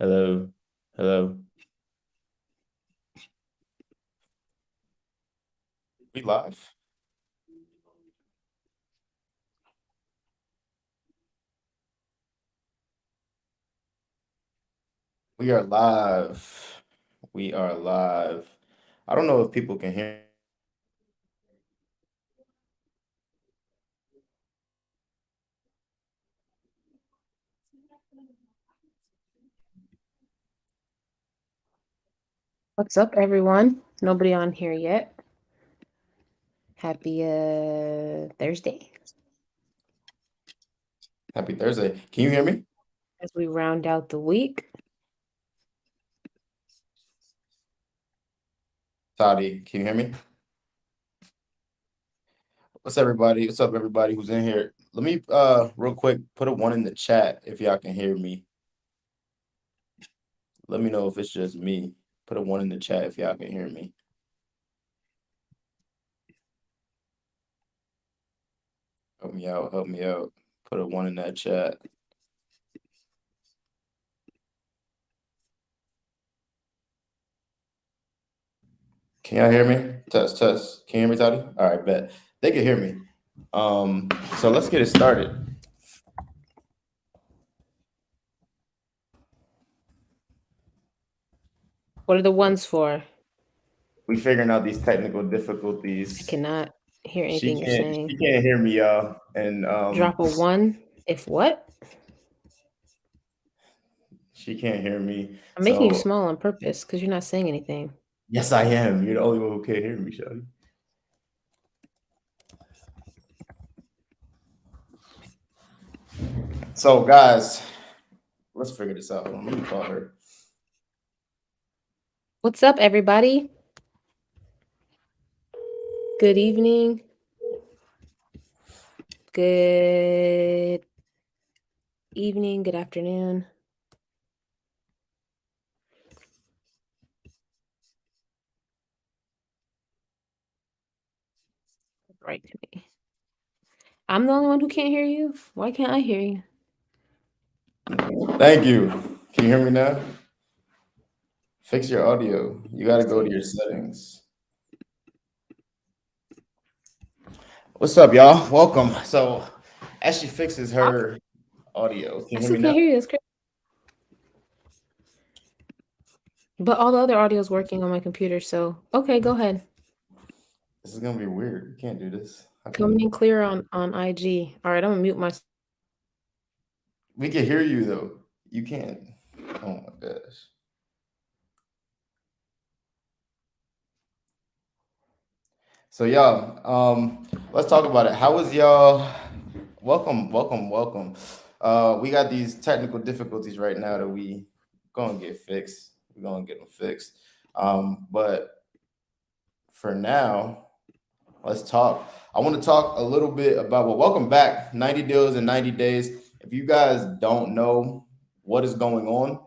Hello. Hello. We live? We are live. We are live. I don't know if people can hear. What's up, everyone? Nobody on here yet. Happy Thursday Happy Thursday. Can you hear me? as we round out the week. Tadi, can you hear me? What's everybody? What's up, everybody who's in here? Let me real quick put a one in the chat if y'all can hear me. Let me know if it's just me. Put a one in the chat if y'all can hear me. Help me out, help me out. Put a one in that chat. Can y'all hear me? Test, test. Can you hear me, Toddy? All right, bet. They can hear me. So let's get it started. What are the ones for? We figuring out these technical I difficulties. cannot hear She anything you're can't saying. she can't hear me, y'all. And Drop a one if what? she can't hear me. I'm making you So small on purpose because you're not saying anything. yes, I am. You're the only one who can't hear me, Shelly. So guys, let's figure this out. Hold on, let me call her. What's up, everybody? Good evening. Good evening. Good afternoon. Right to me. I'm the only one who can't hear you. Why can't I hear you? Thank you. Can you hear me now? Fix your audio. You gotta Let's go to see. your settings. What's up, y'all? Welcome. So as she fixes I, her audio, can I you hear still me can't now? hear you. That's crazy. But all the other audio is working on my computer. So okay, go ahead. This is gonna be weird. We can't do this. How can Coming we? in clear on IG. All right, I'm gonna mute myself. We can hear you though. You can't. Oh my gosh. So y'all, let's talk about it. How was y'all? Welcome, welcome, welcome. We got these technical difficulties right now that we gonna get fixed. We're gonna get them fixed. But for now, let's talk. I want to talk a little bit about, well, welcome back. 90 deals in 90 days. If you guys don't know what is going on,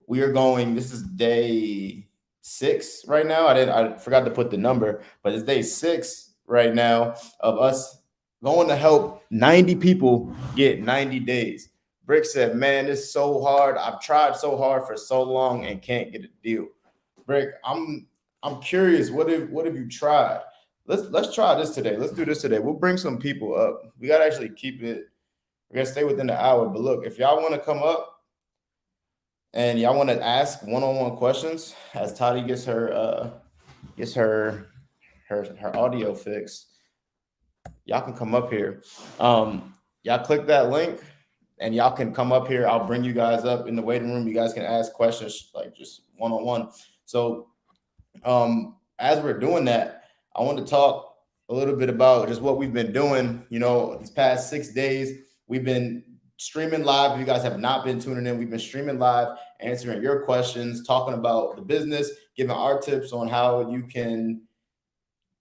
we are going, this is day 6 right now. I forgot to put the number, but it's day 6 right now of us going to help 90 people get 90 days. Brick said, man, it's so hard. I've tried so hard for so long and can't get a deal. Brick, I'm curious, what have you tried? Let's try this today. Let's do this today. We'll bring some people up. We gotta actually keep it, we're gonna stay within the hour. But look, if y'all want to come up and y'all want to ask one-on-one questions as Toddy gets her audio fixed, y'all can come up here. Y'all click that link and y'all can come up here. I'll bring you guys up in the waiting room. You guys can ask questions like just one-on-one. So as we're doing that, I want to talk a little bit about just what we've been doing. You know, these past 6 days, we've been streaming live. If you guys have not been tuning in, we've been streaming live, answering your questions, talking about the business, giving our tips on how you can,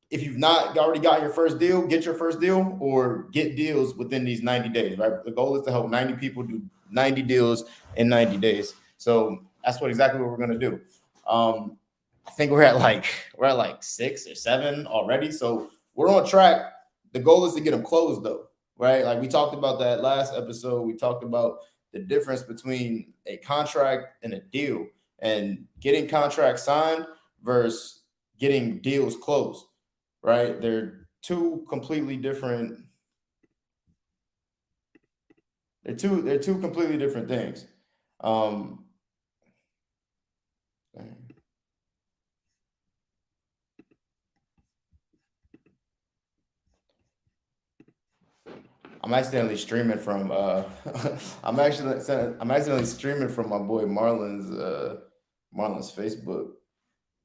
if you've not already got your first deal, get your first deal or get deals within these 90 days, right? The goal is to help 90 people do 90 deals in 90 days. So that's exactly what we're going to do. I think we're at like 6 or 7 already. So we're on track. The goal is to get them closed though, right? Like we talked about that last episode. We talked about the difference between a contract and a deal, and getting contracts signed versus getting deals closed, right? They're two completely different. They're two completely different things. Um, I'm accidentally streaming from I'm accidentally streaming from my boy Marlon's Facebook.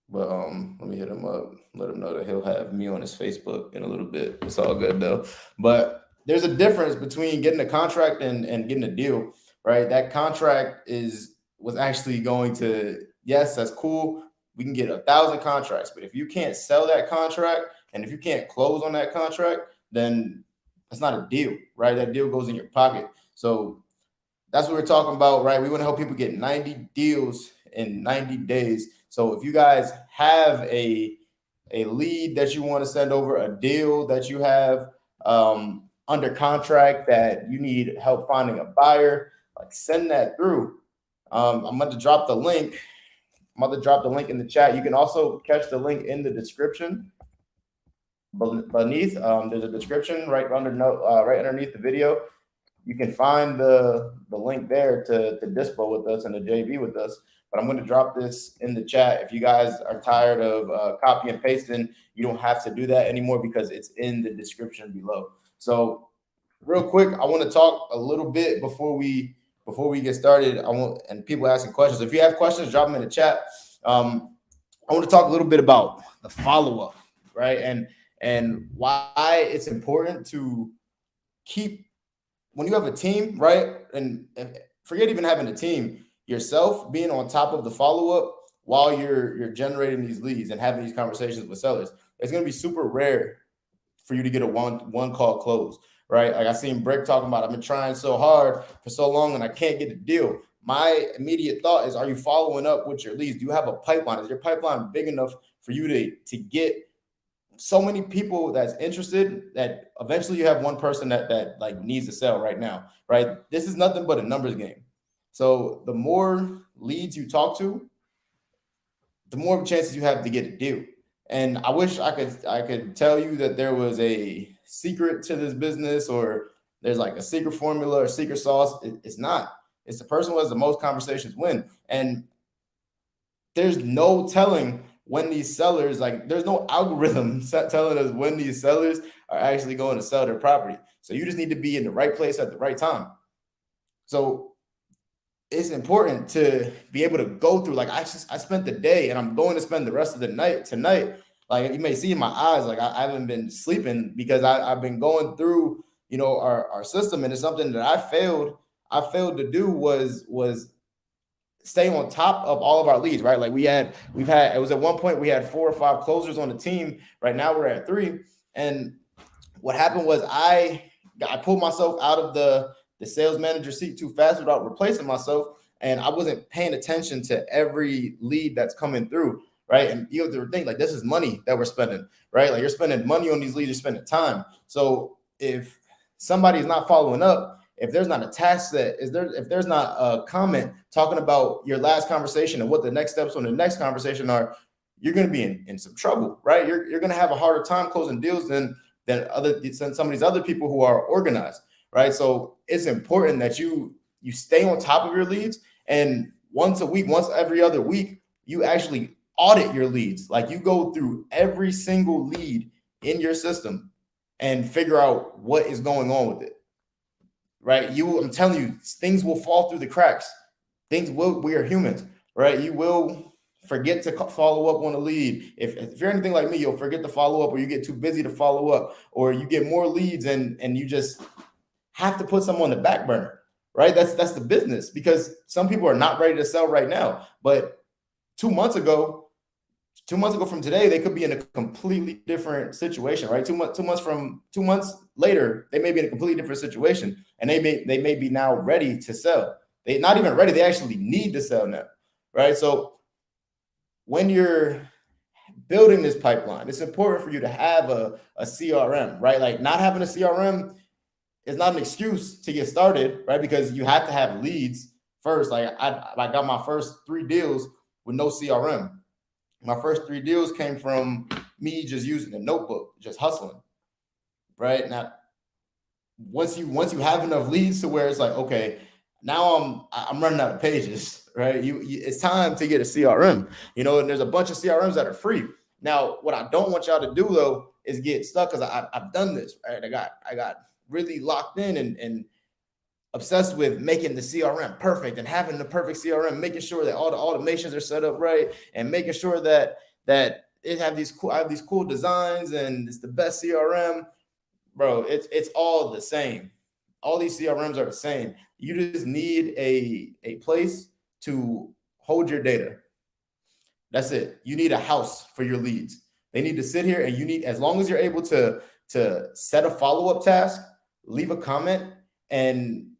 But let me hit him up, let him know that he'll have me on his Facebook in a little bit. It's all good though. But there's a difference between getting a contract and getting a deal, right? That contract was actually going to, yes, that's cool. We can get 1,000 contracts, but if you can't sell that contract and if you can't close on that contract, then that's not a deal, right? That deal goes in your pocket. So that's what we're talking about, right? We want to help people get 90 deals in 90 days. So if you guys have a lead that you want to send over, a deal that you have under contract that you need help finding a buyer, like send that through. I'm going to drop the link. I'm going to drop the link in the chat. You can also catch the link in the description beneath. There's a description right underneath the video. You can find the link there to Dispo with us and the JV with us. But I'm going to drop this in the chat. If you guys are tired of copy and pasting, you don't have to do that anymore because it's in the description below. So real quick, I want to talk a little bit before we get started. And people asking questions. If you have questions, drop them in the chat. I want to talk a little bit about the follow up, right? And why it's important to keep, when you have a team, right? And forget even having a team, yourself being on top of the follow up while you're generating these leads and having these conversations with sellers. It's going to be super rare for you to get a one call close, right? Like I seen Brick talking about, I've been trying so hard for so long and I can't get a deal. My immediate thought is, are you following up with your leads? Do you have a pipeline? Is your pipeline big enough for you to get so many people that's interested that eventually you have one person that like needs to sell right now, right? This is nothing but a numbers game. So the more leads you talk to, the more chances you have to get a deal. And I wish I could tell you that there was a secret to this business, or there's like a secret formula or secret sauce. It's not. It's the person who has the most conversations win. And there's no telling when these sellers, like there's no algorithm telling us when these sellers are actually going to sell their property. So you just need to be in the right place at the right time. So it's important to be able to go through, like I spent the day and I'm going to spend the rest of the night tonight. Like you may see in my eyes, like I haven't been sleeping because I've been going through, our system. And it's something that I failed to do was stay on top of all of our leads, right? Like it was at one point we had 4 or 5 closers on the team. Right now we're at 3. And what happened was I pulled myself out of the sales manager seat too fast without replacing myself. And I wasn't paying attention to every lead that's coming through, right? And you have to think, like, this is money that we're spending, right? Like you're spending money on these leads, you're spending time. So if somebody's not following up, if there's not a task set, if there's not a comment talking about your last conversation and what the next steps on the next conversation are, you're going to be in some trouble, right? You're going to have a harder time closing deals than some of these other people who are organized, right? So it's important that you stay on top of your leads, and once a week, once every other week, you actually audit your leads. Like you go through every single lead in your system and figure out what is going on with it. Right? I'm telling you, things will fall through the cracks. We are humans, right? You will forget to follow up on a lead. If you're anything like me, you'll forget to follow up, or you get too busy to follow up, or you get more leads and you just have to put some on the back burner, right? That's the business, because some people are not ready to sell right now. But 2 months ago from today, they could be in a completely different situation, right? 2 months later, they may be in a completely different situation, and they may be now ready to sell. They're not even ready; they actually need to sell now, right? So when you're building this pipeline, it's important for you to have a CRM, right? Like not having a CRM, it's not an excuse to get started, right? Because you have to have leads first. Like I got my first 3 deals with no CRM. My first 3 deals came from me just using a notebook, just hustling, right? Now, once you have enough leads to where it's like, okay, now I'm running out of pages, right? It's time to get a CRM, and there's a bunch of CRMs that are free. Now, what I don't want y'all to do though is get stuck because I've done this, right? I got really locked in and obsessed with making the CRM perfect and having the perfect CRM, making sure that all the automations are set up right, and making sure that I have these cool designs and it's the best CRM, bro. It's all the same. All these CRMs are the same. You just need a place to hold your data. That's it. You need a house for your leads. They need to sit here, and you need, as long as you're able to set a follow up task, leave a comment, and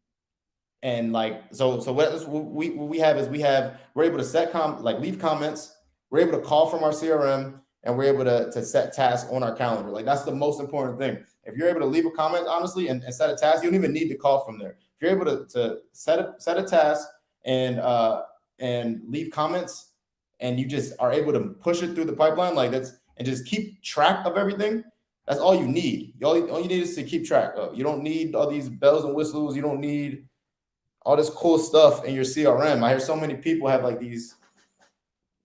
like so what we have is we're able to leave comments, we're able to call from our CRM, and we're able to set tasks on our calendar. Like that's the most important thing. If you're able to leave a comment honestly and set a task, you don't even need to call from there. If you're able to set a task and leave comments, and you just are able to push it through the pipeline like that's and just keep track of everything, that's all you need. All you need is to keep track of. You don't need all these bells and whistles. You don't need all this cool stuff in your CRM. I hear so many people have like these,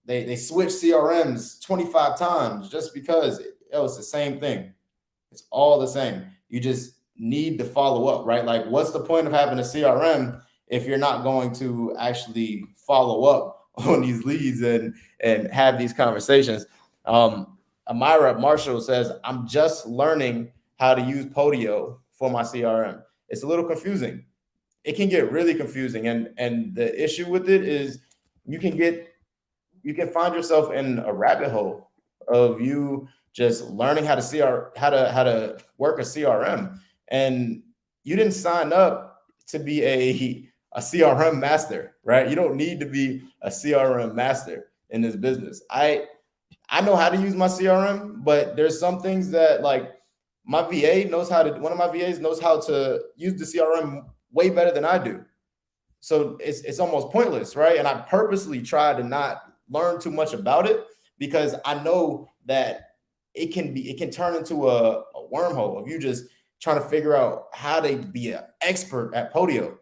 they switch CRMs 25 times just because it's the same thing. It's all the same. You just need to follow up, right? Like, what's the point of having a CRM if you're not going to actually follow up on these leads and have these conversations? Amira Marshall says, I'm just learning how to use Podio for my CRM. It's a little confusing. It can get really confusing, and the issue with it is you can find yourself in a rabbit hole of you just learning how to how to work a CRM, and you didn't sign up to be a CRM master, right? You don't need to be a CRM master in this business. I know how to use my CRM, but there's some things that, like, my VA knows how to. One of my VAs knows how to use the CRM way better than I do. So it's almost pointless, right? And I purposely try to not learn too much about it because I know that it can turn into a wormhole of you just trying to figure out how to be an expert at Podio.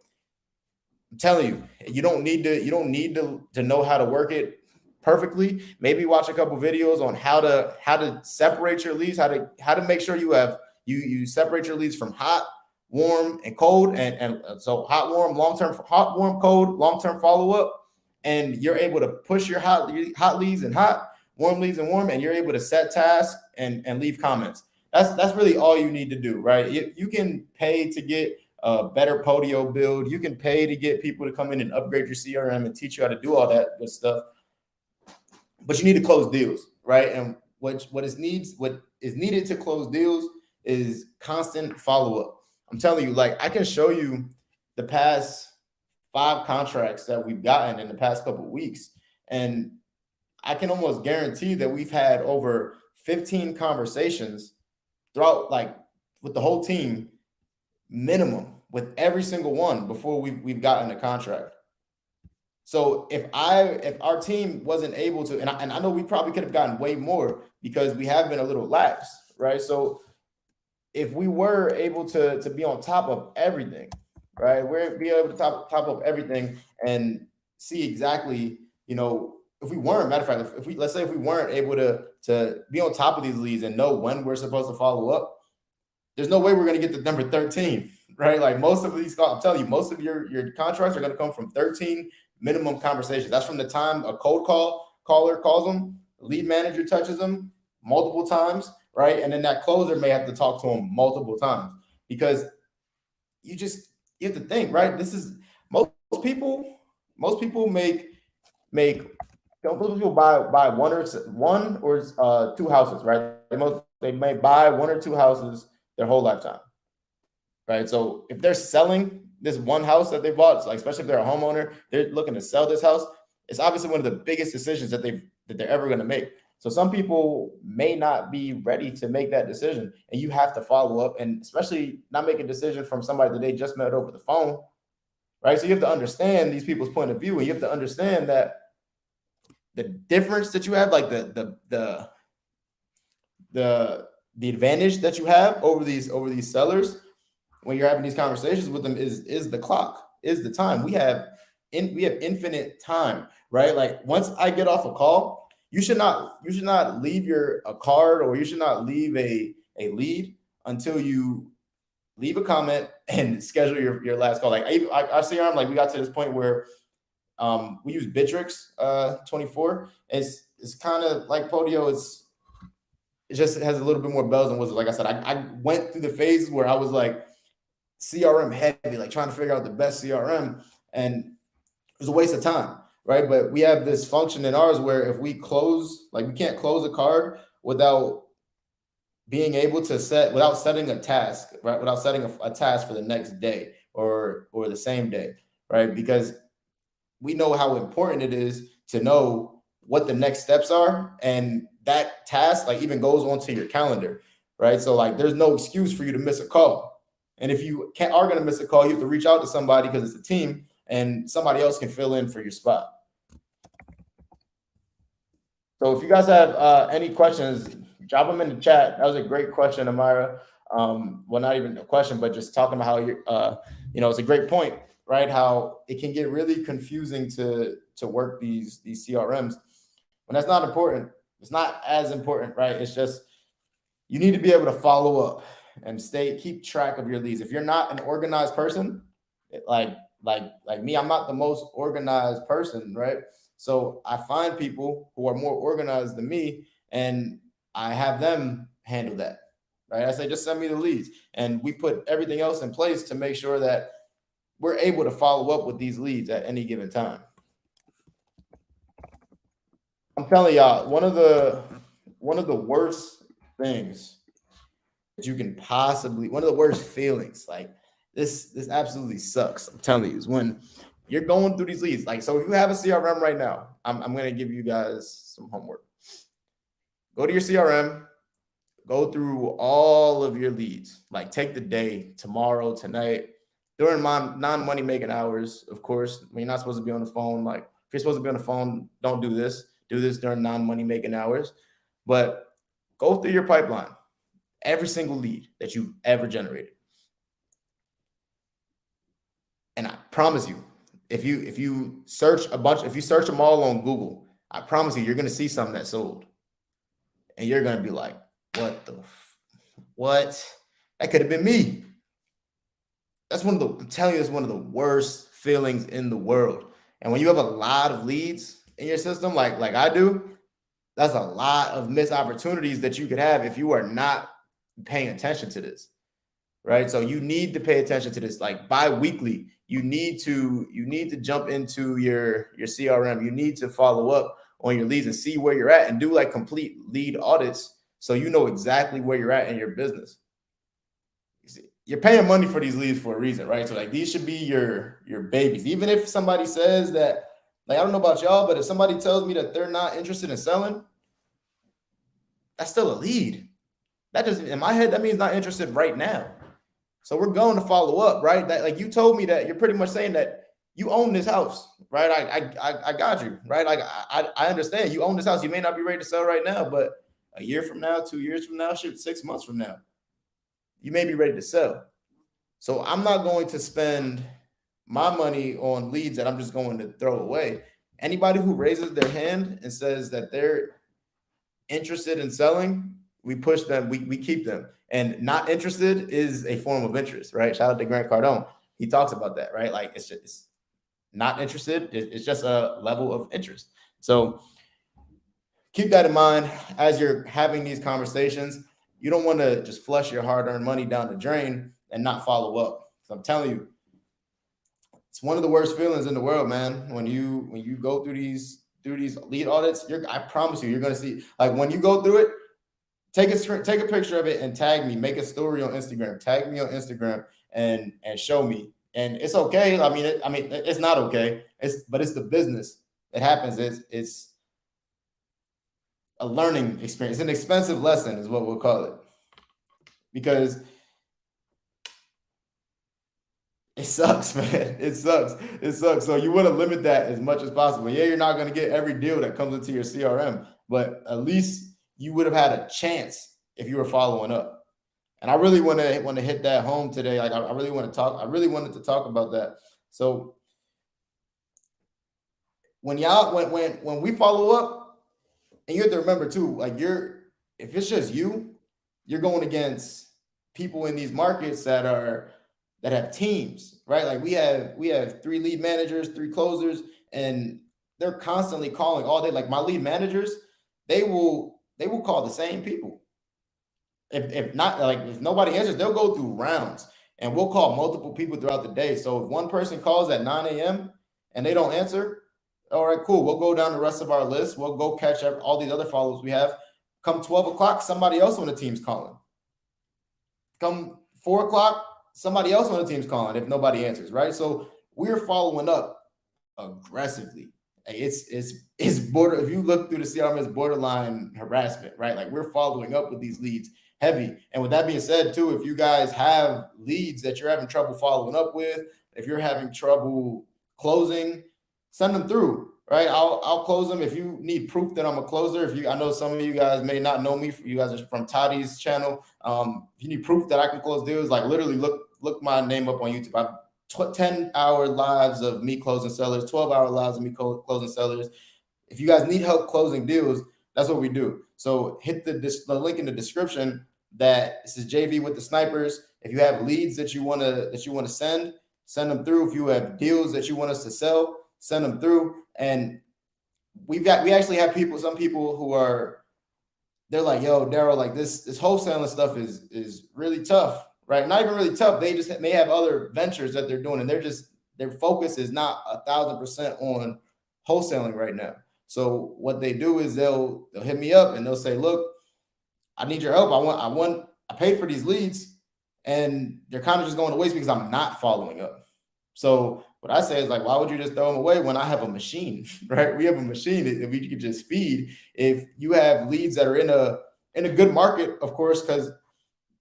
I'm telling you, you don't need to know how to work it perfectly. Maybe watch a couple videos on how to separate your leads, how to make sure you separate your leads from hot, warm, and cold, and so hot, warm, hot, warm, cold, long term follow up, and you're able to push your hot leads and hot, warm leads and warm, and you're able to set tasks and leave comments. That's really all you need to do, right? You can pay to get a better Podio build. You can pay to get people to come in and upgrade your CRM and teach you how to do all that good stuff. But you need to close deals, right? And what is needed to close deals is constant follow up. I'm telling you, like, I can show you the past 5 contracts that we've gotten in the past couple of weeks, and I can almost guarantee that we've had over 15 conversations throughout, like, with the whole team, minimum, with every single one before we've gotten a contract. So if our team wasn't able to, and I know we probably could have gotten way more because we have been a little lax, right? So if we were able to be on top of everything, right, we're be able to top of everything and see exactly, if we weren't, matter of fact, if we let's say if we weren't able to be on top of these leads and know when we're supposed to follow up, there's no way we're going to get to number 13, right? Like, most of these, I'm telling you, most of your contracts are going to come from 13 minimum conversations. That's from the time a caller calls them, lead manager touches them multiple times, right? And then that closer may have to talk to them multiple times because you have to think, right? This is most people make most people buy one or 2 houses, right? They may buy 1 or 2 houses their whole lifetime, right? So if they're selling this one house that they bought, like, especially if they're a homeowner, they're looking to sell this house, it's obviously one of the biggest decisions that they're ever going to make. So some people may not be ready to make that decision, and you have to follow up, and especially not make a decision from somebody that they just met over the phone, right? So you have to understand these people's point of view, and you have to understand that the difference that you have, like the the advantage that you have over these sellers when you're having these conversations with them is the clock, is the time. We have infinite time, right? Like once I get off a call, you should not leave your a card, or you should not leave a lead until you leave a comment and schedule your last call. Like I see, I'm like, we got to this point where we use Bitrix 24. It's kind of like Podio. It just has a little bit more bells and whistles. Like I said, I went through the phases where I was like CRM heavy, like trying to figure out the best CRM, and it was a waste of time, right? But we have this function in ours where if we close, like we can't close a card without being able to without setting a task, right? Without setting a task for the next day or the same day, right? Because we know how important it is to know what the next steps are, and that task like even goes onto your calendar, right? So like there's no excuse for you to miss a call, and if you are going to miss a call, you have to reach out to somebody because it's a team, and somebody else can fill in for your spot. So if you guys have any questions, drop them in the chat. That was a great question, Amira. Well, not even a question, but just talking about how it's a great point, right? How it can get really confusing to work these CRMs when that's not important. It's not as important, right? It's just you need to be able to follow up and keep track of your leads. If you're not an organized person, like me, I'm not the most organized person, right? So I find people who are more organized than me, and I have them handle that, right? I say, just send me the leads, and we put everything else in place to make sure that we're able to follow up with these leads at any given time. I'm telling y'all, one of the worst things that you can possibly, one of the worst feelings, like this absolutely sucks. I'm telling you, is when you're going through these leads. Like, so if you have a CRM right now, I'm going to give you guys some homework. Go to your CRM, go through all of your leads. Like, take the day, tomorrow, tonight, during my non-money making hours. Of course, you're not supposed to be on the phone. Like, if you're supposed to be on the phone, don't do this. Do this during non-money making hours. But go through your pipeline, every single lead that you've ever generated. And I promise you, if you search if you search them all on Google, I promise you, you're going to see something that sold. And you're going to be like, what? That could have been me. I'm telling you, it's one of the worst feelings in the world. And when you have a lot of leads in your system, like I do, that's a lot of missed opportunities that you could have if you are not paying attention to this, right? So you need to pay attention to this. Like bi-weekly, you need to jump into your CRM. You need to follow up on your leads and see where you're at, and do like complete lead audits so you know exactly where you're at in your business. You're paying money for these leads for a reason, right? So like these should be your babies. Even if somebody says that, like, I don't know about y'all, but if somebody tells me that they're not interested in selling, that's still a lead. That doesn't, in my head, that means not interested right now. So we're going to follow up, right? That, like, you told me that, you're pretty much saying that you own this house, right? I got you, right? Like I understand you own this house. You may not be ready to sell right now, but a year from now, 2 years from now, 6 months from now, you may be ready to sell. So I'm not going to spend my money on leads that I'm just going to throw away. Anybody who raises their hand and says that they're interested in selling, we push them, we keep them. And not interested is a form of interest, right? Shout out to Grant Cardone. He talks about that, right? Like it's not interested. It's just a level of interest. So keep that in mind as you're having these conversations. You don't want to just flush your hard-earned money down the drain and not follow up. So I'm telling you, it's one of the worst feelings in the world, man. When you go through these lead audits, I promise you, you're gonna see, like, when you go through it, take a picture of it and tag me. Make a story on Instagram. Tag me on Instagram and show me. And it's okay. I mean, it's not okay. But it's the business that happens. a learning experience, an expensive lesson is what we'll call it, because it sucks, man. It sucks. It sucks. So you want to limit that as much as possible. Yeah, you're not going to get every deal that comes into your CRM, but at least you would have had a chance if you were following up. And I really want to hit that home today. Like I really want to talk. I really wanted to talk about that. So when we follow up, and you have to remember too, like if it's just you're going against people in these markets that have teams, right? Like we have three lead managers, three closers, and they're constantly calling all day. Like my lead managers, they will call the same people. If not, like if nobody answers, they'll go through rounds, and we'll call multiple people throughout the day. So if one person calls at 9 a.m. and they don't answer, all right, cool. We'll go down the rest of our list. We'll go catch up all these other follows we have. Come 12 o'clock, somebody else on the team's calling. Come 4 o'clock, somebody else on the team's calling if nobody answers, right? So we're following up aggressively. It's border. If you look through the CRM, it's borderline harassment, right? Like we're following up with these leads heavy. And with that being said, too, if you guys have leads that you're having trouble following up with, if you're having trouble closing, send them through. Right, I'll close them if you need proof that I'm a closer. I know some of you guys may not know me. You guys are from Tadi's channel. If you need proof that I can close deals, like literally look my name up on YouTube. I've 10-hour lives of me closing sellers, 12-hour lives of me closing sellers. If you guys need help closing deals, that's what we do. So hit the link in the description. That this is JV with the snipers. If you have leads that you want to send them through. If you have deals that you want us to sell, send them through. And we actually have some people who they're like, yo, Daryl, like this wholesaling stuff is really tough, right? Not even really tough. They just may have other ventures that they're doing, and their focus is not 1,000% on wholesaling right now. So what they do is they'll hit me up and they'll say, look, I need your help. I paid for these leads, and they're kind of just going to waste because I'm not following up. So what I say is like, why would you just throw them away when I have a machine, right? We have a machine that we can just feed. If you have leads that are in a good market, of course, because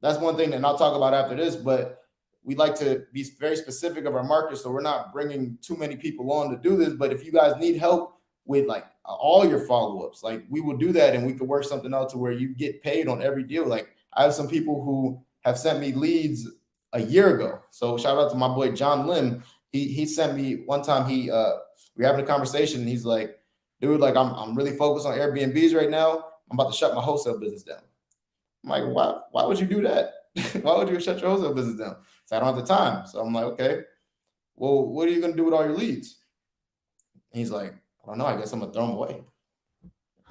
that's one thing that I'll talk about after this, but we like to be very specific of our market. So we're not bringing too many people on to do this. But if you guys need help with like all your follow-ups, like we will do that, and we could work something out to where you get paid on every deal. Like I have some people who have sent me leads a year ago. So shout out to my boy John Lim. He sent me one time. We were having a conversation, and he's like, "Dude, like I'm really focused on Airbnbs right now. I'm about to shut my wholesale business down." I'm like, why would you do that? Why would you shut your wholesale business down? So I don't have the time. So I'm like, okay, well, what are you gonna do with all your leads? And he's like, I don't know. I guess I'm gonna throw them away.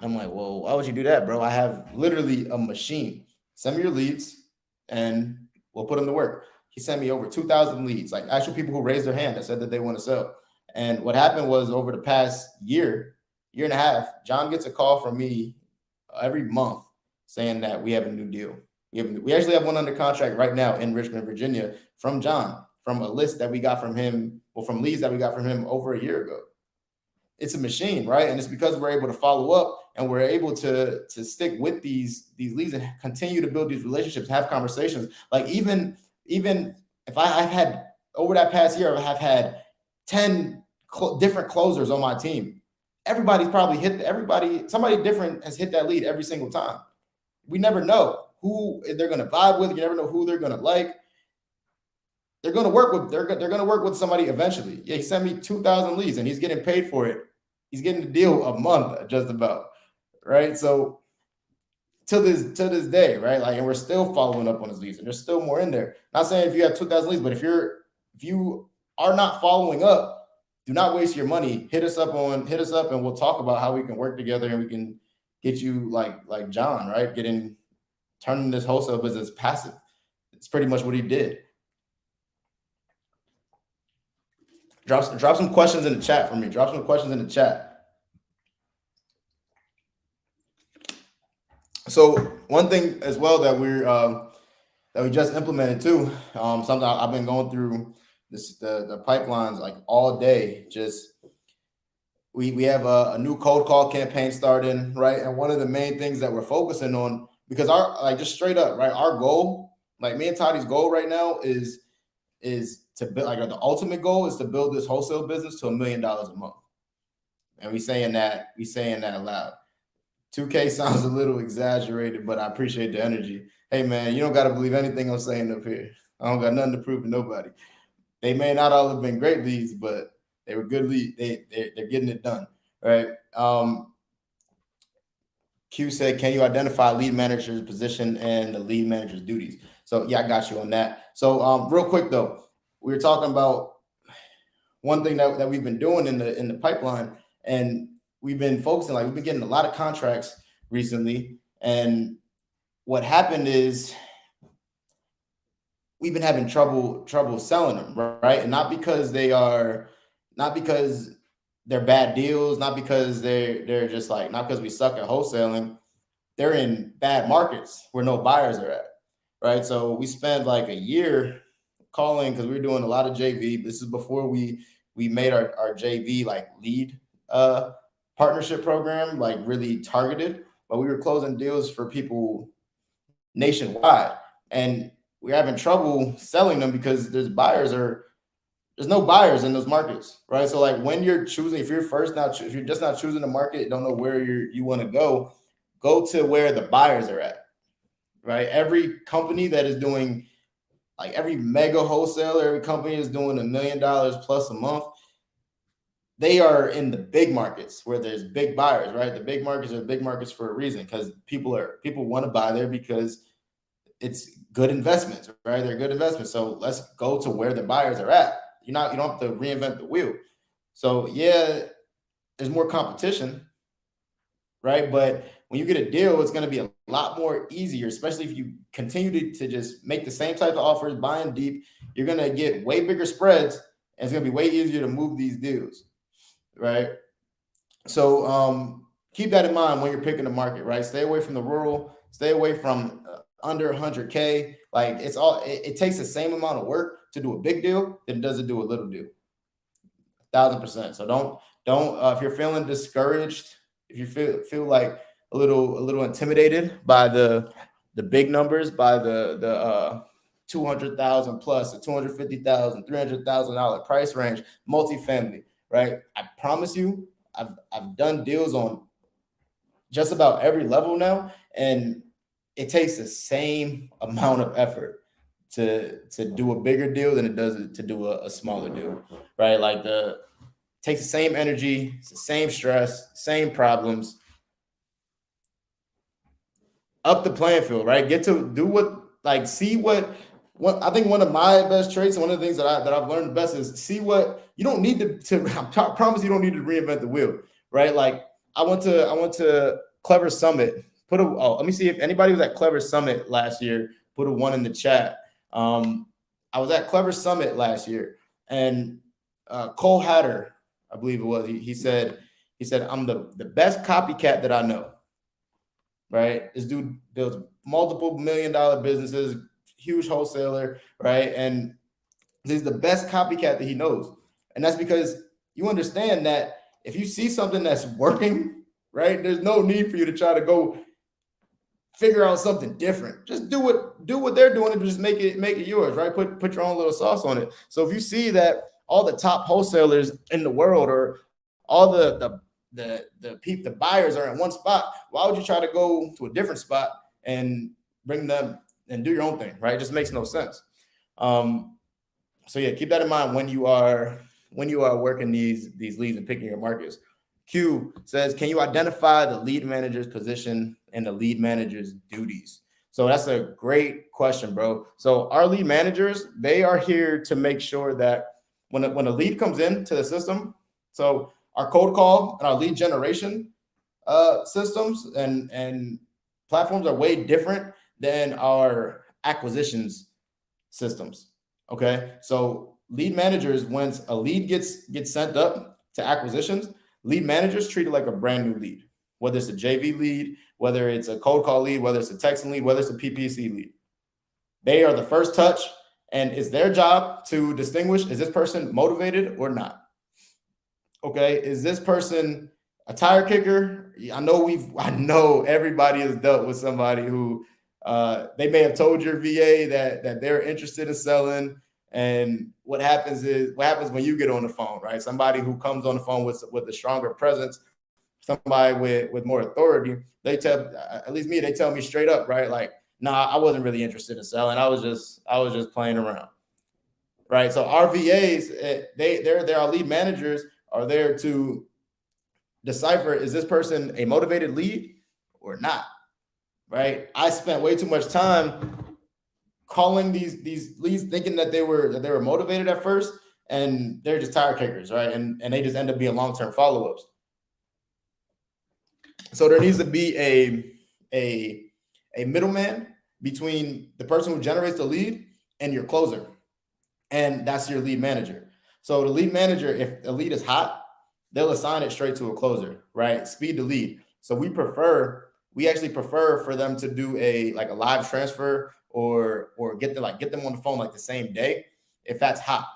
I'm like, well, why would you do that, bro? I have literally a machine. Send me your leads, and we'll put them to work. He sent me over 2,000 leads, like actual people who raised their hand that said that they want to sell. And what happened was over the past year and a half, John gets a call from me every month saying that we have a new deal. We actually have one under contract right now in Richmond, Virginia, from John, from a list that we got from him, from leads that we got from him over a year ago. It's a machine, right? And it's because we're able to follow up, and we're able to stick with these leads and continue to build these relationships, have conversations. Like even if I've had over that past year, I have had 10 different closers on my team. Somebody somebody different has hit that lead every single time. We never know who they're going to vibe with. You never know who they're going to like. They're going to work with somebody eventually. Yeah, he sent me 2,000 leads, and he's getting paid for it. He's getting the deal a month, just about, right? So to this day, right? Like, and we're still following up on his leads, and there's still more in there. Not saying if you have 2,000 leads, but if you are not following up, do not waste your money. Hit us up, and we'll talk about how we can work together, and we can get you like John, right? Turning this wholesale business passive. It's pretty much what he did. Drop some questions in the chat for me. Drop some questions in the chat. So one thing as well that we just implemented too, something I've been going through the pipelines like all day. We have a new cold call campaign starting, right? And one of the main things that we're focusing on, because our like just straight up, right? Our goal, like me and Toddy's goal right now is to build like the ultimate goal is to build this wholesale business to $1 million a month. And we saying that aloud. 2K sounds a little exaggerated, but I appreciate the energy. Hey man, you don't gotta believe anything I'm saying up here. I don't got nothing to prove to nobody. They may not all have been great leads, but they were good leads. They're getting it done, right? Q said, "Can you identify lead manager's position and the lead manager's duties?" So yeah, I got you on that. So real quick though, we were talking about one thing that we've been doing in the pipeline, and we've been focusing like we've been getting a lot of contracts recently, and what happened is we've been having trouble selling them, right? And not because they're bad deals, not because they're just like not because we suck at wholesaling. They're in bad markets where no buyers are at, right? So we spent like a year calling because we were doing a lot of JV. This is before we made our JV like lead uh partnership program like really targeted, but we were closing deals for people nationwide, and we're having trouble selling them because there's no buyers in those markets, right? So like when you're choosing, if you're just not choosing the market, don't know where you want to go to where the buyers are at, right? Every company that is doing like every mega wholesaler, every company is doing $1 million plus a month. They are in the big markets where there's big buyers, right? The big markets are big markets for a reason because people want to buy there because it's good investments, right? They're good investments. So let's go to where the buyers are at. You don't have to reinvent the wheel. So yeah, there's more competition, right? But when you get a deal, it's going to be a lot more easier, especially if you continue to just make the same type of offers, buying deep. You're going to get way bigger spreads, and it's going to be way easier to move these deals, right? So keep that in mind when you're picking the market, right? Stay away from the rural, stay away from under 100K. Like it takes the same amount of work to do a big deal than it does to do a little deal. 1,000%. So don't if you're feeling discouraged, if you feel like a little intimidated by the big numbers, by the 200,000 plus, the 250,000, $300,000 price range, multifamily, right? I promise you, I've done deals on just about every level now, and it takes the same amount of effort to do a bigger deal than it does to do a smaller deal, right? Like the takes the same energy, it's the same stress, same problems. Up the playing field, right? Get to do what like see what I think one of my best traits and one of the things that I've learned the best is see what you don't need to I promise you don't need to reinvent the wheel, right? Like I went to Clever Summit. Let me see if anybody was at Clever Summit last year. Put a one in the chat. I was at Clever Summit last year, and Cole Hatter, I believe it was. He said I'm the best copycat that I know, right? This dude builds multiple $1 million businesses, huge wholesaler, right? And he's the best copycat that he knows. And that's because you understand that if you see something that's working, right, there's no need for you to try to go figure out something different. Just do what they're doing and just make it yours, right? Put your own little sauce on it. So if you see that all the top wholesalers in the world or all the buyers are in one spot, why would you try to go to a different spot and bring them and do your own thing, right? It just makes no sense. Um, so yeah, keep that in mind when you are working these leads and picking your markets. Q says, can you identify the lead manager's position and the lead manager's duties? So that's a great question, bro. So our lead managers, they are here to make sure that when a lead comes into the system, so our cold call and our lead generation systems and platforms are way different than our acquisitions systems. Okay, so lead managers, once a lead gets sent up to acquisitions, lead managers treat it like a brand new lead, whether it's a JV lead, whether it's a cold call lead, whether it's a texting lead, whether it's a PPC lead. They are the first touch, and it's their job to distinguish is this person motivated or not. Okay, is this person a tire kicker? I know everybody has dealt with somebody who they may have told your VA that they're interested in selling, and what happens when you get on the phone, right? Somebody who comes on the phone with a stronger presence, somebody with more authority, they tell at least me, they tell me straight up, right? Like, nah, I wasn't really interested in selling. I was just playing around, right? So our VAs, they're our lead managers are there to decipher, is this person a motivated lead or not, right? I spent way too much time calling these leads thinking that they were motivated at first, and they're just tire kickers, right? And they just end up being long-term follow-ups. So there needs to be a a middleman between the person who generates the lead and your closer, and that's your lead manager. So the lead manager, if the lead is hot, they'll assign it straight to a closer, right? Speed the lead. So we actually prefer for them to do a live transfer, or get them on the phone like the same day if that's hot,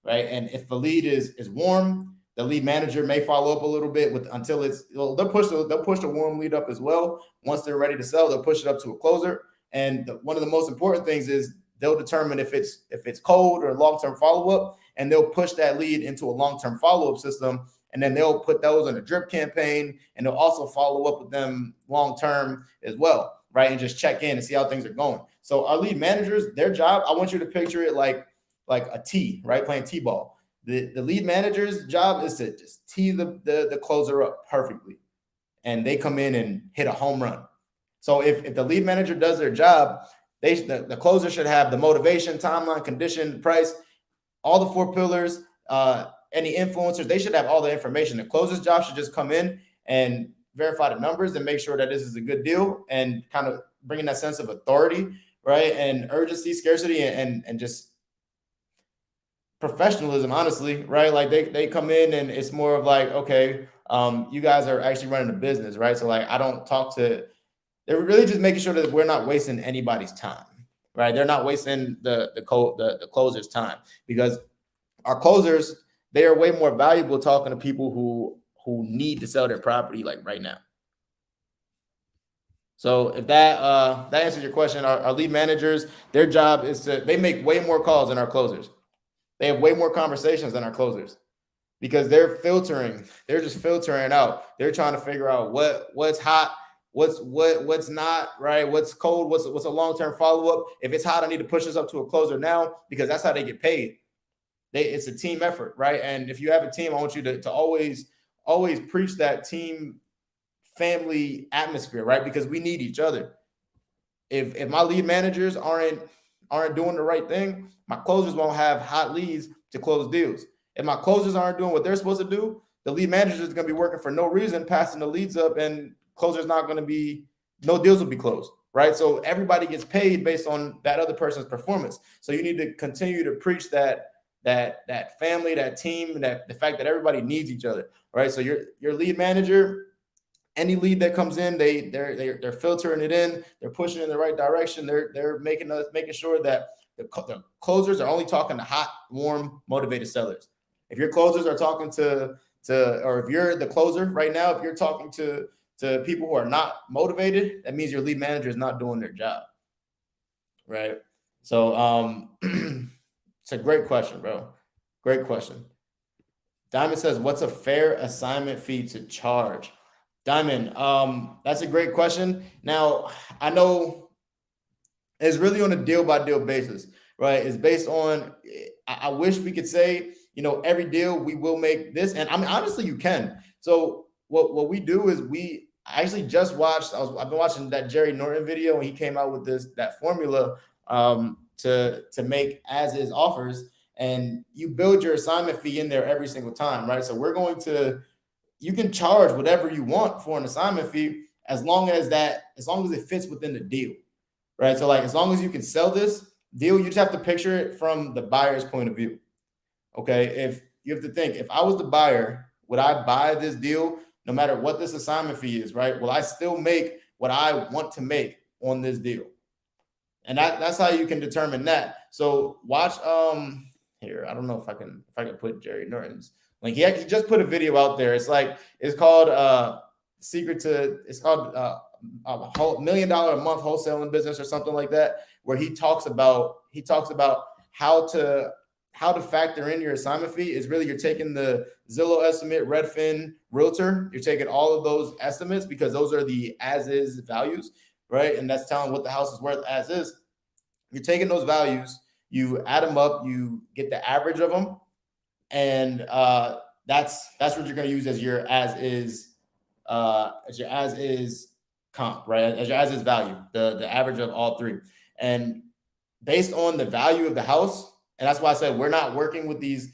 right? And if the lead is warm, the lead manager may follow up a little bit with until it's they'll push the warm lead up as well. Once they're ready to sell, they'll push it up to a closer. And one of the most important things is they'll determine if it's cold or long term follow up, and they'll push that lead into a long term follow up system. And then they'll put those in a drip campaign, and they'll also follow up with them long term as well, right? And just check in and see how things are going. So our lead managers, their job, I want you to picture it like a tee, right? Playing t-ball. The lead manager's job is to just tee the closer up perfectly, and they come in and hit a home run. So if the lead manager does their job, the closer should have the motivation, timeline, condition, price, all the four pillars, any influencers, they should have all the information. The closer's job should just come in and verify the numbers and make sure that this is a good deal, and kind of bringing that sense of authority, right? And urgency, scarcity, and just professionalism, honestly, right? Like they come in and it's more of like, okay, you guys are actually running a business, right? So like I don't talk to they're really just making sure that we're not wasting anybody's time, right? They're not wasting the closer's time, because our closers, they are way more valuable talking to people who need to sell their property like right now. So if that answers your question, our lead managers, their job is they make way more calls than our closers. They have way more conversations than our closers, because they're just filtering out. They're trying to figure out what's hot, what's not, right? What's cold, what's a long-term follow-up. If it's hot, I need to push this up to a closer now, because that's how they get paid. It's a team effort, right? And if you have a team, I want you to always preach that team family atmosphere, right? Because we need each other. If my lead managers aren't doing the right thing, my closers won't have hot leads to close deals. If my closers aren't doing what they're supposed to do, the lead manager is going to be working for no reason, passing the leads up, and closers not going to be no deals will be closed, right? So everybody gets paid based on that other person's performance. So you need to continue to preach that family, that team, that the fact that everybody needs each other, right? So your lead manager, any lead that comes in, they're filtering it in, they're pushing in the right direction, they're making sure that the closers are only talking to hot, warm, motivated sellers. If your closers are talking or if you're the closer right now, if you're talking to people who are not motivated, that means your lead manager is not doing their job, right? So it's a great question, bro. Great question. Diamond says, "What's a fair assignment fee to charge?" Diamond, that's a great question. Now, I know it's really on a deal by deal basis, right? It's based on. I wish we could say, every deal we will make this, and I mean, honestly, you can. So what we do is I actually just watched. I've been watching that Jerry Norton video, and he came out with that formula to make as is offers, and you build your assignment fee in there every single time, right? So you can charge whatever you want for an assignment fee, as long as it fits within the deal, right? So like as long as you can sell this deal, you just have to picture it from the buyer's point of view. Okay, if you have to think, if I was the buyer, would I buy this deal no matter what this assignment fee is, right? Will I still make what I want to make on this deal? And that's how you can determine that. So watch here. I don't know if I can put Jerry Norton's Like he just put a video out there. It's called secret to it's called $1 million a month wholesaling business or something like that, where he talks about how to how to factor in your assignment fee. Is really, you're taking the Zillow estimate, Redfin, Realtor, you're taking all of those estimates because those are the as is values, right? And that's telling what the house is worth as is. You're taking those values, you add them up, you get the average of them, and that's what you're going to use as your as is comp, right? As your as is value, the average of all three, and based on the value of the house. And that's why I said we're not working with these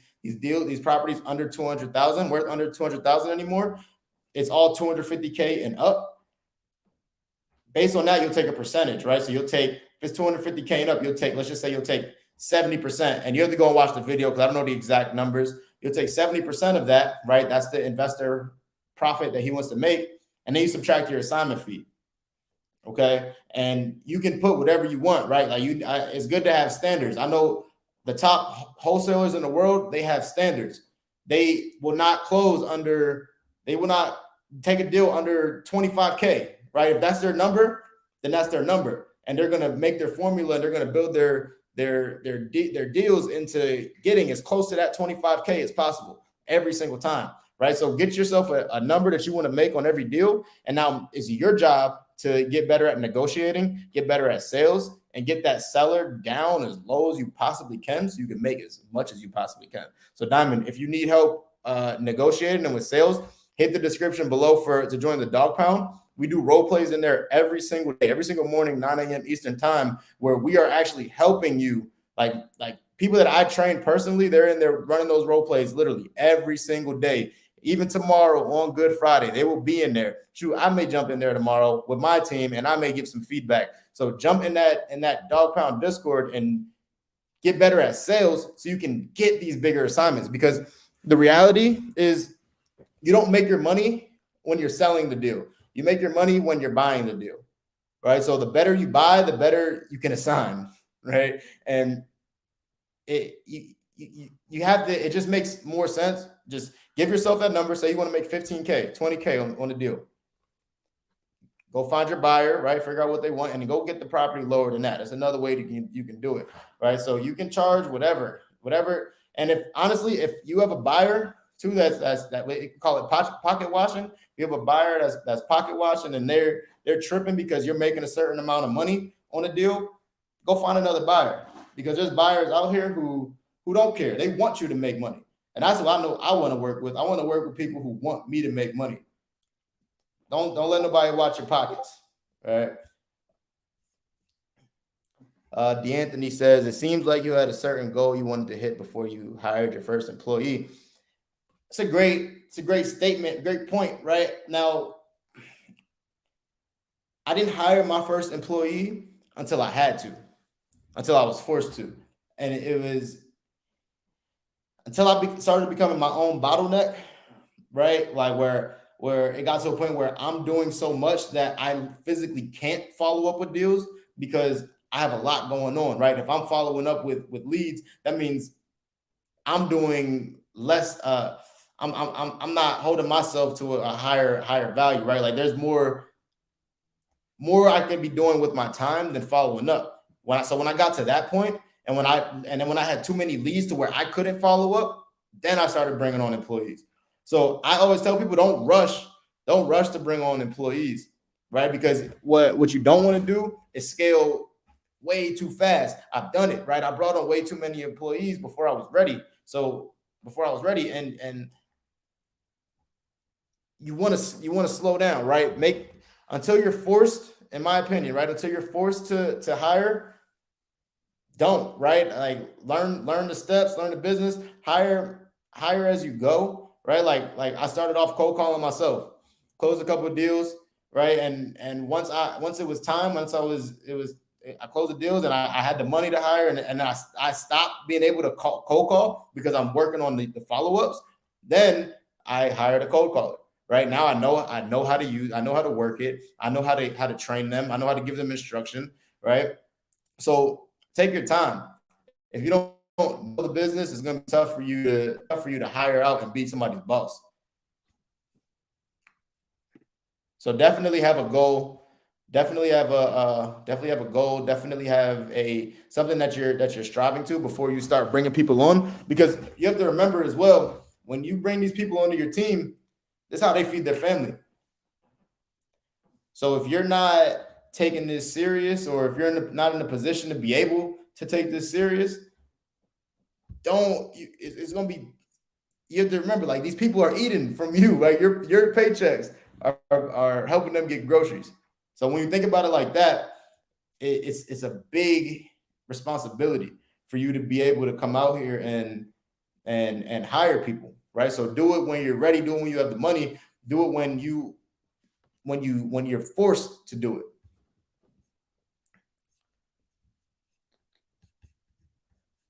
properties under 200,000. We're under 200,000 anymore. It's all 250K and up. Based on that, you'll take a percentage, right? So you'll take, if it's 250K and up, you'll take, let's just say you'll take 70%. And you have to go and watch the video because I don't know the exact numbers. You'll take 70% of that, right? That's the investor profit that he wants to make. And then you subtract your assignment fee. Okay. And you can put whatever you want, right? It's good to have standards. I know the top wholesalers in the world, they have standards. They will not they will not take a deal under 25K, right? If that's their number, then that's their number. And they're going to make their formula and they're going to build their deals into getting as close to that 25K as possible every single time, right? So get yourself a number that you want to make on every deal. And now it's your job to get better at negotiating, get better at sales, and get that seller down as low as you possibly can so you can make as much as you possibly can. So Diamond, if you need help negotiating and with sales, hit the description below to join the dog pound. We do role plays in there every single day, every single morning, 9 a.m. Eastern time, where we are actually helping you. Like people that I train personally, they're in there running those role plays literally every single day. Even tomorrow on Good Friday, they will be in there. Shoot, I may jump in there tomorrow with my team and I may give some feedback. So jump in that dog pound Discord and get better at sales so you can get these bigger assignments. Because the reality is you don't make your money when you're selling the deal. You make your money when you're buying the deal, right? So the better you buy, the better you can assign, right? And you have to, it just makes more sense. Just give yourself that number. Say you want to make 15K, 20K on the deal. Go find your buyer, right? Figure out what they want and go get the property lower than that. That's another way you can do it, right? So you can charge whatever. And if you have a buyer too, that way, you can call it pocket watching. You have a buyer that's pocket watching and they're tripping because you're making a certain amount of money on a deal. Go find another buyer, because there's buyers out here who don't care. They want you to make money. And that's what I know I want to work with. I want to work with people who want me to make money. Don't let nobody watch your pockets. All right. D'Anthony says, it seems like you had a certain goal you wanted to hit before you hired your first employee. It's a great statement, great point, right? Now, I didn't hire my first employee until I had to, until I was forced to. And it was until I started becoming my own bottleneck, right? Like where it got to a point where I'm doing so much that I physically can't follow up with deals because I have a lot going on, right? If I'm following up with leads, that means I'm doing less. I'm not holding myself to a higher value, right? Like there's more I could be doing with my time than following up. When I got to that point, and then when I had too many leads to where I couldn't follow up, then I started bringing on employees. So I always tell people, don't rush to bring on employees, right? Because what you don't want to do is scale way too fast. I've done it, right? I brought on way too many employees before I was ready. And you want to slow down, right? Until you're forced, in my opinion, right? Until you're forced to hire, don't, right? Like learn the steps, learn the business, hire as you go, right? Like I started off cold calling myself, closed a couple of deals, right? And once it was time, I closed the deals and I had the money to hire, and I stopped being able to cold call because I'm working on the follow-ups. Then I hired a cold caller. Right now, I know how to work it. I know how to train them. I know how to give them instruction. Right. So take your time. If you don't don't know the business, it's gonna be tough for you to hire out and beat somebody's boss. So definitely have a goal. Definitely have a goal. Definitely have a something that you're striving to before you start bringing people on. Because you have to remember as well, when you bring these people onto your team, this is how they feed their family. So if you're not taking this serious, or if you're not in a position to be able to take this serious, it's gonna be, you have to remember, like, these people are eating from you, right? Your paychecks are helping them get groceries. So when you think about it like that, it's a big responsibility for you to be able to come out here and hire people, right? So do it when you're ready, do it when you have the money, do it when you're forced to do it.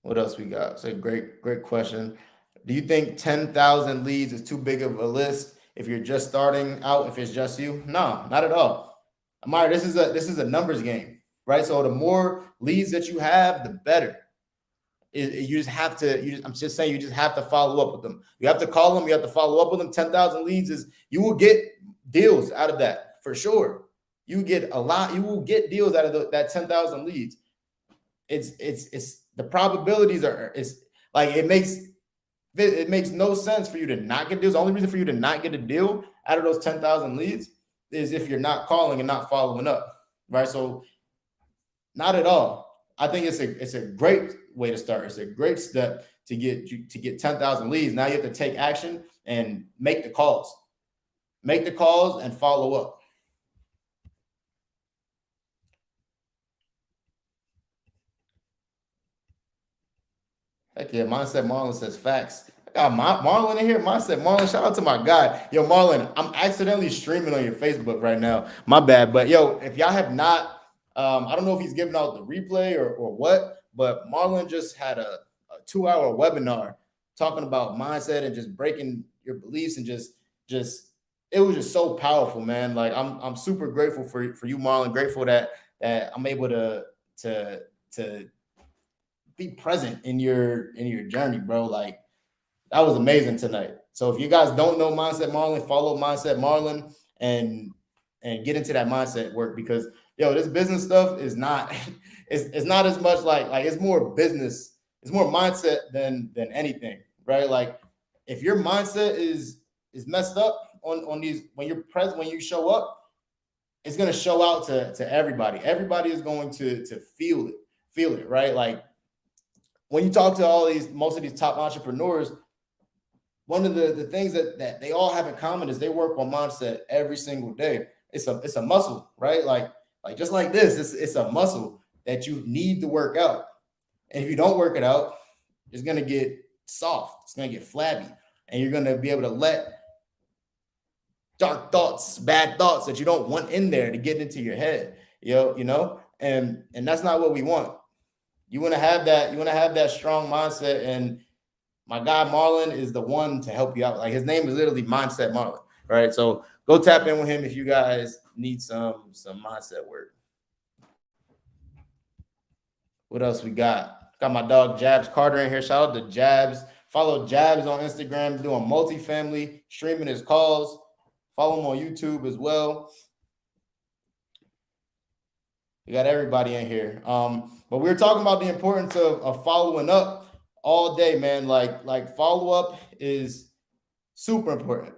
What else we got? It's a great question. Do you think 10,000 leads is too big of a list if you're just starting out, if it's just you? No, not at all. Amari, this is a numbers game, right? So the more leads that you have, the better. You just have to. I'm just saying, you just have to follow up with them. You have to call them. You have to follow up with them. 10,000 leads is, you will get deals out of that for sure. You get a lot. You will get deals out of that 10,000 leads. It's the probabilities are, it's like, it makes no sense for you to not get deals. The only reason for you to not get a deal out of those 10,000 leads is if you're not calling and not following up, right? So not at all. I think it's a great way to start. It's a great step to get 10,000 leads. Now you have to take action and make the calls and follow up. Heck yeah, Mindset Marlon says facts. I got Marlon in here. Mindset Marlon, shout out to my guy. Yo, Marlon, I'm accidentally streaming on your Facebook right now. My bad. But yo, if y'all have not, I don't know if he's giving out the replay or what, but Marlon just had a 2 hour webinar talking about mindset and just breaking your beliefs, and just it was just so powerful, man. Like, I'm super grateful for you, Marlon. Grateful that I'm able to to be present in your journey, bro. Like, that was amazing tonight. So if you guys don't know Mindset Marlon, follow Mindset Marlon and get into that mindset work, because yo, this business stuff is not it's not as much like it's more business, it's more mindset than anything, right? Like, if your mindset is messed up on these, when you're present, when you show up, it's gonna show out to everybody. Everybody is going to feel it, right? Like, when you talk to most of these top entrepreneurs, one of the things that they all have in common is they work on mindset every single day. It's a muscle, right? Like just like this, it's a muscle that you need to work out. And if you don't work it out, it's gonna get soft, it's gonna get flabby, and you're gonna be able to let dark thoughts, bad thoughts that you don't want in there to get into your head. And that's not what we want. You want to have that strong mindset, and my guy Marlon is the one to help you out. Like, his name is literally Mindset Marlon, right? So go tap in with him if you guys need some mindset work. What else we got? Got my dog Jabs Carter in here. Shout out to Jabs. Follow Jabs on Instagram, doing multifamily, streaming his calls. Follow him on YouTube as well. We got everybody in here. But we were talking about the importance of following up all day, man. Like follow up is super important.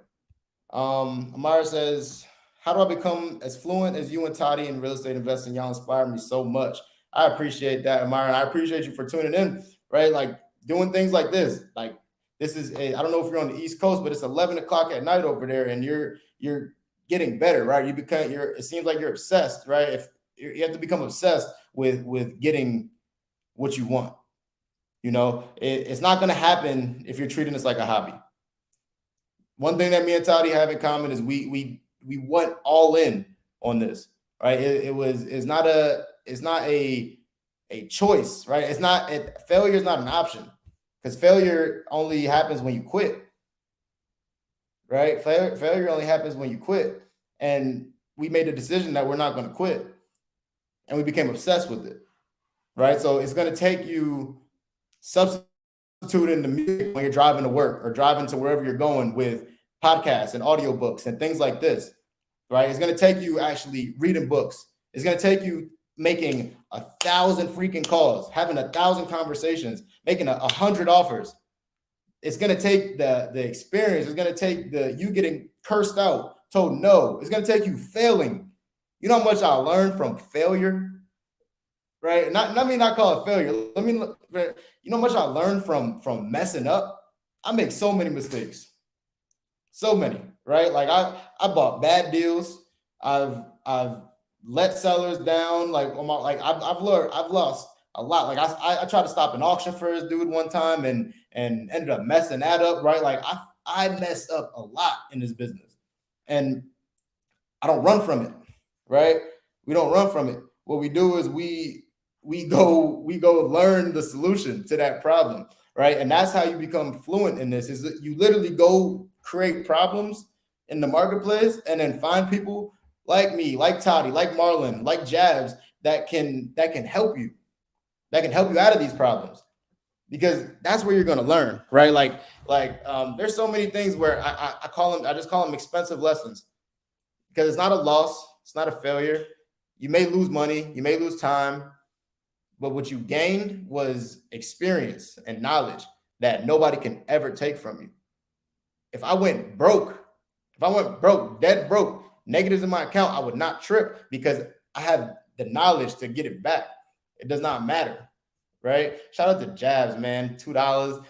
Amara says, how do I become as fluent as you and Tadi in real estate investing? Y'all inspire me so much. I appreciate that, Amara. And I appreciate you for tuning in, right? Like, doing things like this. Like, this is I don't know if you're on the East Coast, but it's 11 o'clock at night over there, and you're getting better, right? It seems like you're obsessed, right? If you have to become obsessed with getting what you want. It's not going to happen if you're treating this like a hobby. One thing that me and Toddy have in common is we went all in on this, right? It's not a choice, right? Failure is not an option, because failure only happens when you quit, right? Failure only happens when you quit, and we made a decision that we're not going to quit, and we became obsessed with it, right? So it's going to take you substituting the music when you're driving to work or driving to wherever you're going with podcasts and audiobooks and things like this, right? It's going to take you actually reading books. It's going to take you making 1,000 freaking calls, having 1,000 conversations, making 100 offers. It's going to take the experience. It's going to take the you getting cursed out, told no. It's going to take you failing. You know how much I learned from failure, right? Not let me not call it failure. Let me look. You know how much I learned from messing up. I make so many mistakes, so many, right? Like I bought bad deals. I've let sellers down. Like on my like I've learned I've lost a lot. Like I tried to stop an auction for this dude one time and ended up messing that up. Right? Like I messed up a lot in this business, and I don't run from it. Right? We don't run from it. What we do is we go learn the solution to that problem. Right? And that's how you become fluent in this. Is that you literally go create problems in the marketplace and then find people like me, like Toddy, like Marlon, like Jabs that can help you, that can help you out of these problems, because that's where you're going to learn, right? There's so many things where I call them, I just call them expensive lessons, because it's not a loss, it's not a failure. You may lose money, you may lose time, but what you gained was experience and knowledge that nobody can ever take from you. If I went broke, if I went broke, dead broke, negatives in my account, I would not trip because I have the knowledge to get it back. It does not matter, right? Shout out to Jabs, man. $2.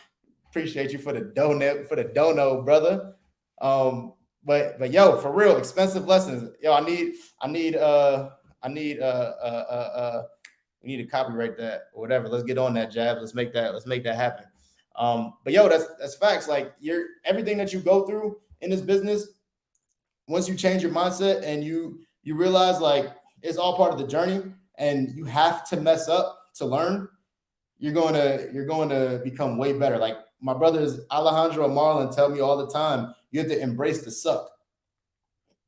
Appreciate you for the donut, for the dono, brother. But yo, for real, expensive lessons. Yo, we need to copyright that or whatever. Let's get on that, Jabs. Let's make that happen. But yo, that's facts. Like you're everything that you go through in this business, once you change your mindset and you realize like it's all part of the journey and you have to mess up to learn, you're going to become way better. Like my brothers Alejandro and Marlon tell me all the time, you have to embrace the suck.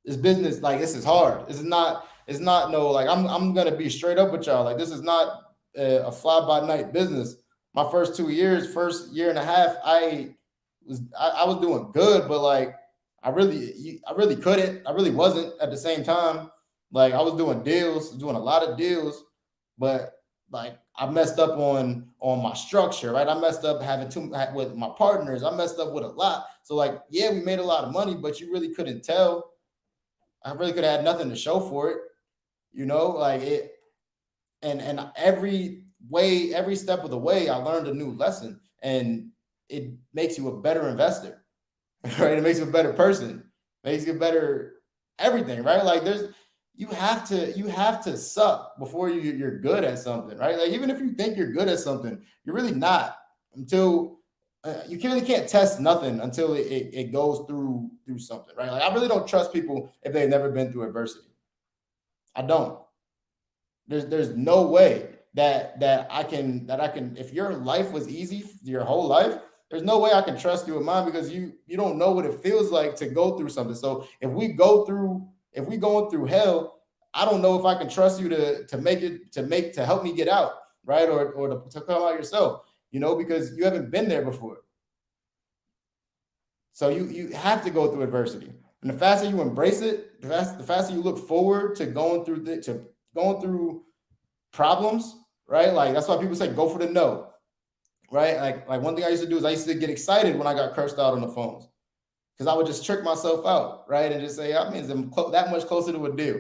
This business, like this is hard. This is not, it's not no, like I'm gonna be straight up with y'all. Like this is not a fly by night business. My first 2 years, first year and a half, I was doing good, but like I really couldn't. I really wasn't at the same time. Like I was doing deals, doing a lot of deals, but like I messed up on my structure, right? I messed up having too with my partners. I messed up with a lot. So like, yeah, we made a lot of money, but you really couldn't tell. I really could have had nothing to show for it, like it. And every way, every step of the way, I learned a new lesson, and it makes you a better investor. Right? It makes you a better person, makes you a better everything, right? Like you have to suck before you're good at something, right? Like even if you think you're good at something, you're really not until you really can't test nothing until it goes through something, right? Like I really don't trust people if they've never been through adversity. I don't. There's no way that I can if your life was easy your whole life, there's no way I can trust you with mine because you don't know what it feels like to go through something. So if we going through hell, I don't know if I can trust you to help me get out, right? Or to come out yourself, because you haven't been there before. So you have to go through adversity. And the faster you embrace it, the faster you look forward to going through problems, right? Like that's why people say go for the no, right? Like one thing I used to do is I used to get excited when I got cursed out on the phones because I would just trick myself out, right? And just say, that means I'm that much closer to a deal.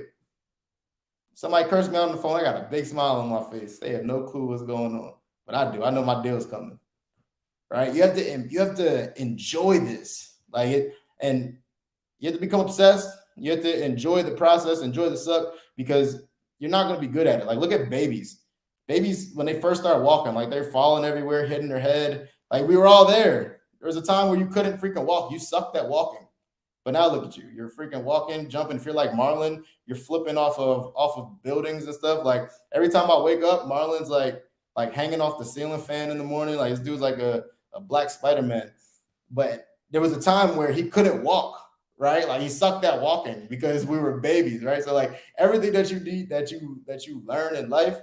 Somebody cursed me out on the phone, I got a big smile on my face. They have no clue what's going on, but I do. I know my deal's coming, right? You have to enjoy this, like it, and you have to become obsessed. You have to enjoy the process, enjoy the suck, because you're not going to be good at it. Like look at babies. Babies when they first start walking, like they're falling everywhere, hitting their head. Like we were all there. There was a time where you couldn't freaking walk. You sucked at walking. But now look at you. You're freaking walking, jumping. If you're like Marlon, you're flipping off of buildings and stuff. Like every time I wake up, Marlon's like hanging off the ceiling fan in the morning. Like this dude's like a black Spider-Man. But there was a time where he couldn't walk, right? Like he sucked at walking because we were babies, right? So like everything that you need, that you learn in life,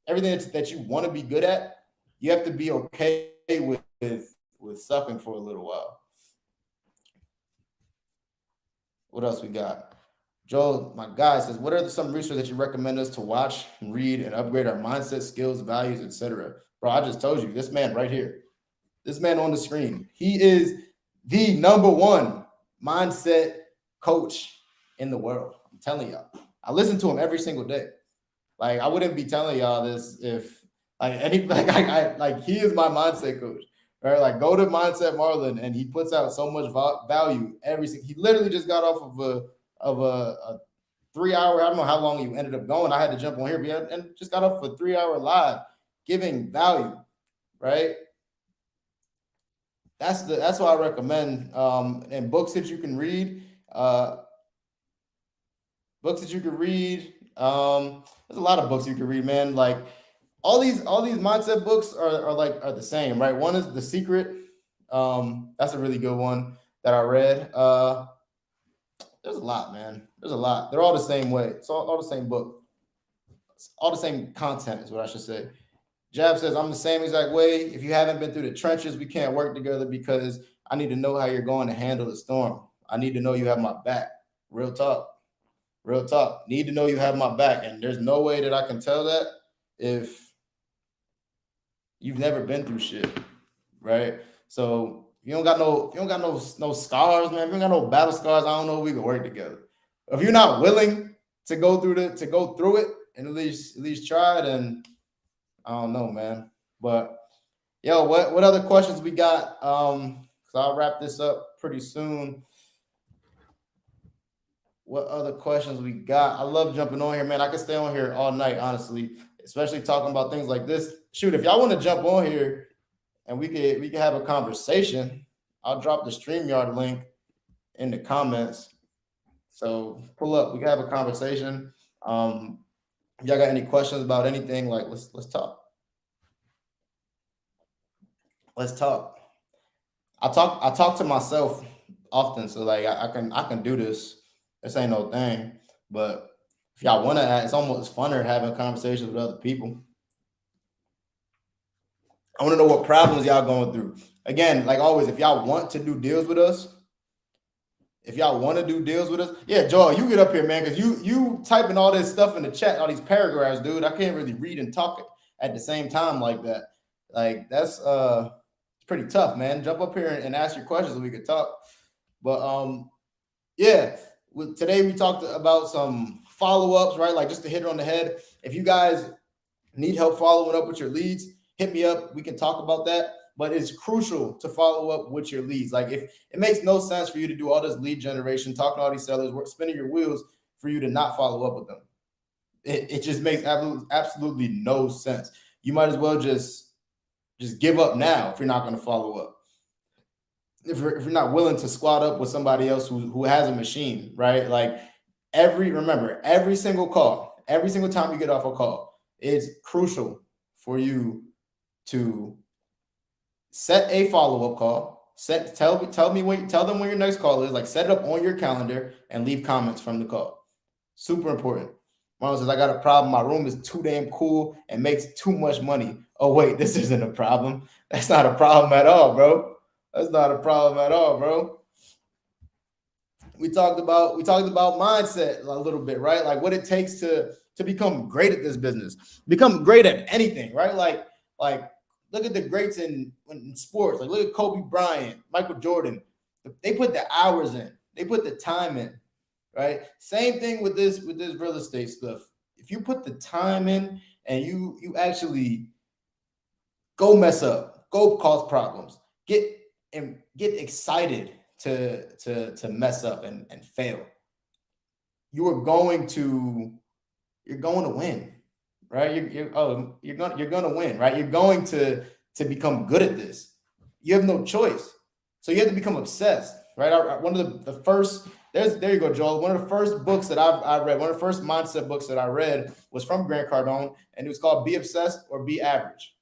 everything that you want to be good at, You have to be okay with sucking for a little while. What else we got? Joel, my guy, says, what are some resources that you recommend us to watch, read, and upgrade our mindset, skills, values, etc.? Bro, I just told you, this man right here, this man on the screen, he is the number one mindset coach in the world. I'm telling y'all. I listen to him every single day. Like I wouldn't be telling y'all this if like any like he is my mindset coach. Right? Like go to Mindset Marlin and he puts out so much value every single. He literally just got off of a 3 hour. I don't know how long you ended up going. I had to jump on here, but and just got off a 3 hour live giving value. Right? That's what I recommend. And books that you can read. Books that you can read. There's a lot of books you can read, man. Like all these mindset books are the same, right? One is The Secret. That's a really good one that I read. There's a lot, man. There's a lot. They're all the same way. It's all the same book. It's all the same content is what I should say. Jab says, I'm the same exact way. If you haven't been through the trenches, we can't work together because I need to know how you're going to handle the storm. I need to know you have my back. Real talk. Real talk. Need to know you have my back. And there's no way that I can tell that if you've never been through shit. Right? So if you don't got no scars, man. If you don't got no battle scars, I don't know if we can work together. If you're not willing to go through it and at least try, then I don't know, man. But yo, what other questions we got? So I'll wrap this up pretty soon. What other questions we got? I love jumping on here, man. I could stay on here all night, honestly, especially talking about things like this. Shoot, if y'all want to jump on here and we could have a conversation, I'll drop the StreamYard link in the comments. So pull up. We can have a conversation. If y'all got any questions about anything, like let's talk. Let's talk. I talk to myself often, so like I can do this. This ain't no thing. But if y'all want to, it's almost funner having conversations with other people. I want to know what problems y'all going through. Again, like always, if y'all want to do deals with us, if y'all want to do deals with us, yeah, Joel, you get up here, man, because you typing all this stuff in the chat, all these paragraphs, dude. I can't really read and talk at the same time like that. Like that's it's pretty tough, man. Jump up here and ask your questions so we could talk. But yeah, today we talked about some follow-ups, right? Like just to hit it on the head. If you guys need help following up with your leads, hit me up. We can talk about that. But it's crucial to follow up with your leads. Like if it makes no sense for you to do all this lead generation, talking to all these sellers, spinning your wheels for you to not follow up with them. It just makes absolutely no sense. You might as well just give up now if you're not going to follow up. If you're not willing to squat up with somebody else who has a machine, right? Like every single call, every single time you get off a call, it's crucial for you to set a follow-up call. Tell them when your next call is. Like set it up on your calendar and leave comments from the call. Super important. Mom says, I got a problem. My room is too damn cool and makes too much money. Oh, wait, this isn't a problem. That's not a problem at all, bro. That's not a problem at all, bro. We talked about mindset a little bit, right? Like what it takes to become great at this business, become great at anything, right? Like look at the greats in sports. Like look at Kobe Bryant, Michael Jordan. They put the hours in. They put the time in, right? Same thing with this real estate stuff. If you put the time in and you actually go mess up, go cause problems, get excited to mess up and fail, you're going to win, right? You're gonna win, right? You're going to become good at this. You have no choice, so you have to become obsessed, right? One of the first there you go, Joel. One of the first books that I read, one of the first mindset books that I read was from Grant Cardone, and it was called Be Obsessed or Be Average.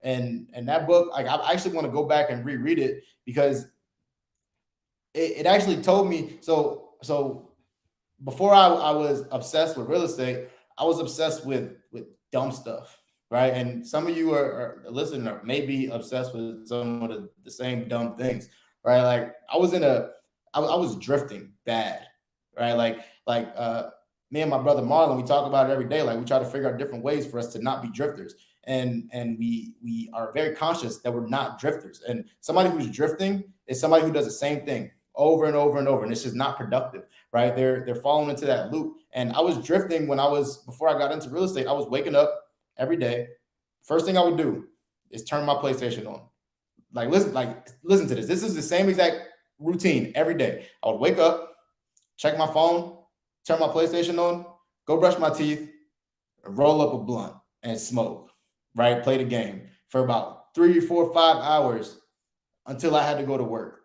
And that book, like I actually want to go back and reread it because it actually told me so before I was obsessed with real estate, I was obsessed with dumb stuff, right? And some of you are listening are maybe obsessed with some of the same dumb things, right? Like I was drifting bad, right? Like me and my brother Marlon, we talk about it every day. Like we try to figure out different ways for us to not be drifters, and we are very conscious that we're not drifters. And somebody who's drifting is somebody who does the same thing over and over and over, and it's just not productive, right? They're falling into that loop. And I was drifting when I was before I got into real estate. I was waking up every day. First thing I would do is turn my PlayStation on. Listen to this. This is the same exact routine every day. I would wake up, check my phone, turn my PlayStation on, go brush my teeth, roll up a blunt and smoke. Right, play the game for about 3, 4, 5 hours until I had to go to work.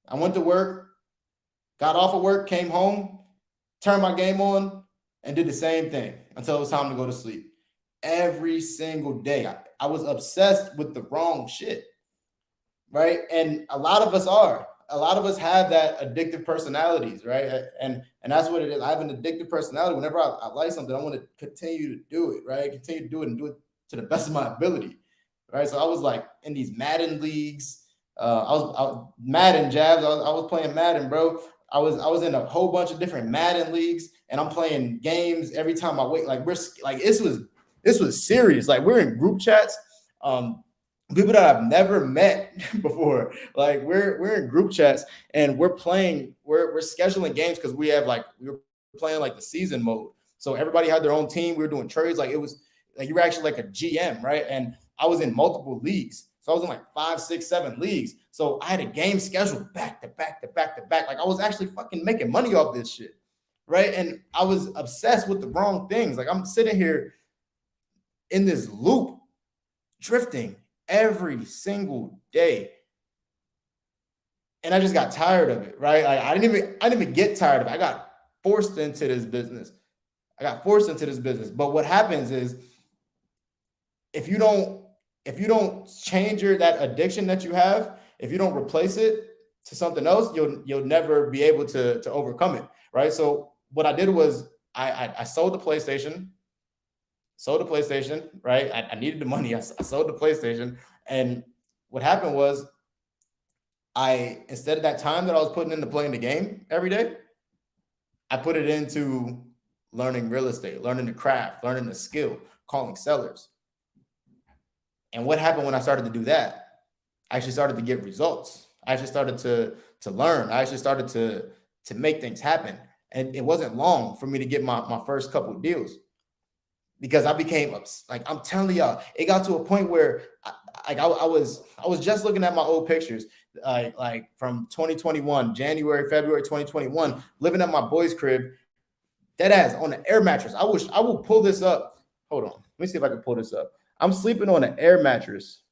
I went to work, got off of work, came home, turned my game on, and did the same thing until it was time to go to sleep. Every single day, I was obsessed with the wrong shit, right? And a lot of us are. A lot of us have that addictive personalities, right? And that's what it is. I have an addictive personality. Whenever I like something, I want to continue to do it, right? Continue to do it and do it to the best of my ability, right? So I was like in these Madden leagues. I was Madden jabs. I was playing Madden, bro. I was in a whole bunch of different Madden leagues, and I'm playing games every time I wake. Like we're like this was serious. Like we're in group chats. People that I've never met before. Like we're in group chats and we're scheduling games because we were playing like the season mode. So everybody had their own team. We were doing trades. Like it was like you were actually like a GM, right? And I was in multiple leagues. So I was in like 5, 6, 7 leagues. So I had a game scheduled back to back to back to back. Like I was actually fucking making money off this shit. Right. And I was obsessed with the wrong things. Like I'm sitting here in this loop, drifting every single day. And I just got tired of it, right? Like I didn't even get tired of it. I got forced into this business. But what happens is if you don't if you don't change that addiction that you have, if you don't replace it to something else, you'll never be able to overcome it, right? So what I did was I sold the PlayStation, right? I needed the money. I sold the PlayStation, and what happened was I instead of that time that I was putting into playing the game every day, I put it into learning real estate, learning the craft, learning the skill, calling sellers. And what happened when I started to do that? I actually started to get results. I actually started to learn. I actually started to make things happen. And it wasn't long for me to get my first couple of deals because I became like I'm telling y'all, it got to a point where I was just looking at my old pictures, like from 2021, January, February 2021, living at my boy's crib, dead ass on an air mattress. I will pull this up. Hold on, let me see if I can pull this up. I'm sleeping on an air mattress.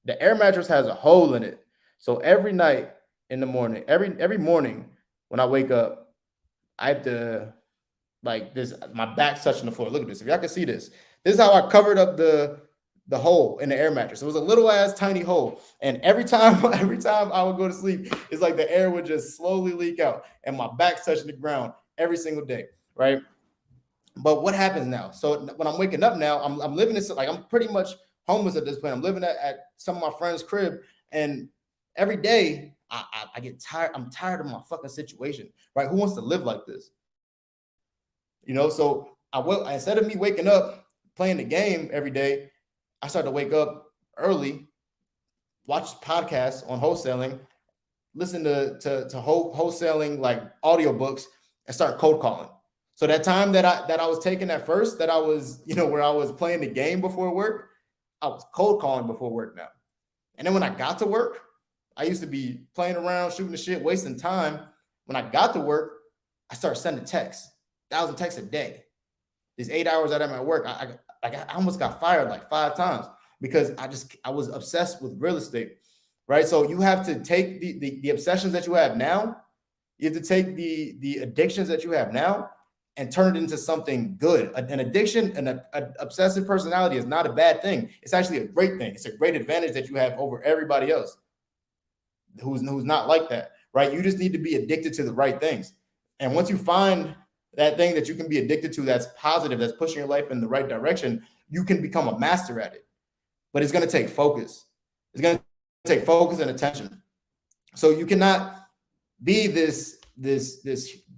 The air mattress has a hole in it, so every night in the morning, every morning when I wake up, I have to like this. My back's touching the floor. Look at this. If y'all can see this, this is how I covered up the hole in the air mattress. It was a little ass tiny hole, and every time every time I would go to sleep, it's like the air would just slowly leak out, and my back's touching the ground every single day, right? But what happens now? So when I'm waking up now, I'm living this like I'm pretty much homeless at this point. I'm living at some of my friends' crib, and every day I get tired. I'm tired of my fucking situation, right? Who wants to live like this? So instead of me waking up playing the game every day, I started to wake up early, watch podcasts on wholesaling, listen to wholesaling like audiobooks, and start cold calling. So that time that I was taking at first, that I was, where I was playing the game before work, I was cold calling before work now. And then when I got to work, I used to be playing around, shooting the shit, wasting time. When I got to work, I started sending texts, 1,000 texts a day. These 8 hours that I'm at work, I almost got fired like 5 times because I was obsessed with real estate, right? So you have to take the obsessions that you have now, you have to take the addictions that you have now and turn it into something good. An addiction and an obsessive personality is not a bad thing. It's actually a great thing. It's a great advantage that you have over everybody else who's not like that, right? You just need to be addicted to the right things. And once you find that thing that you can be addicted to that's positive, that's pushing your life in the right direction, you can become a master at it. But it's going to take focus. It's going to take focus and attention. So you cannot be this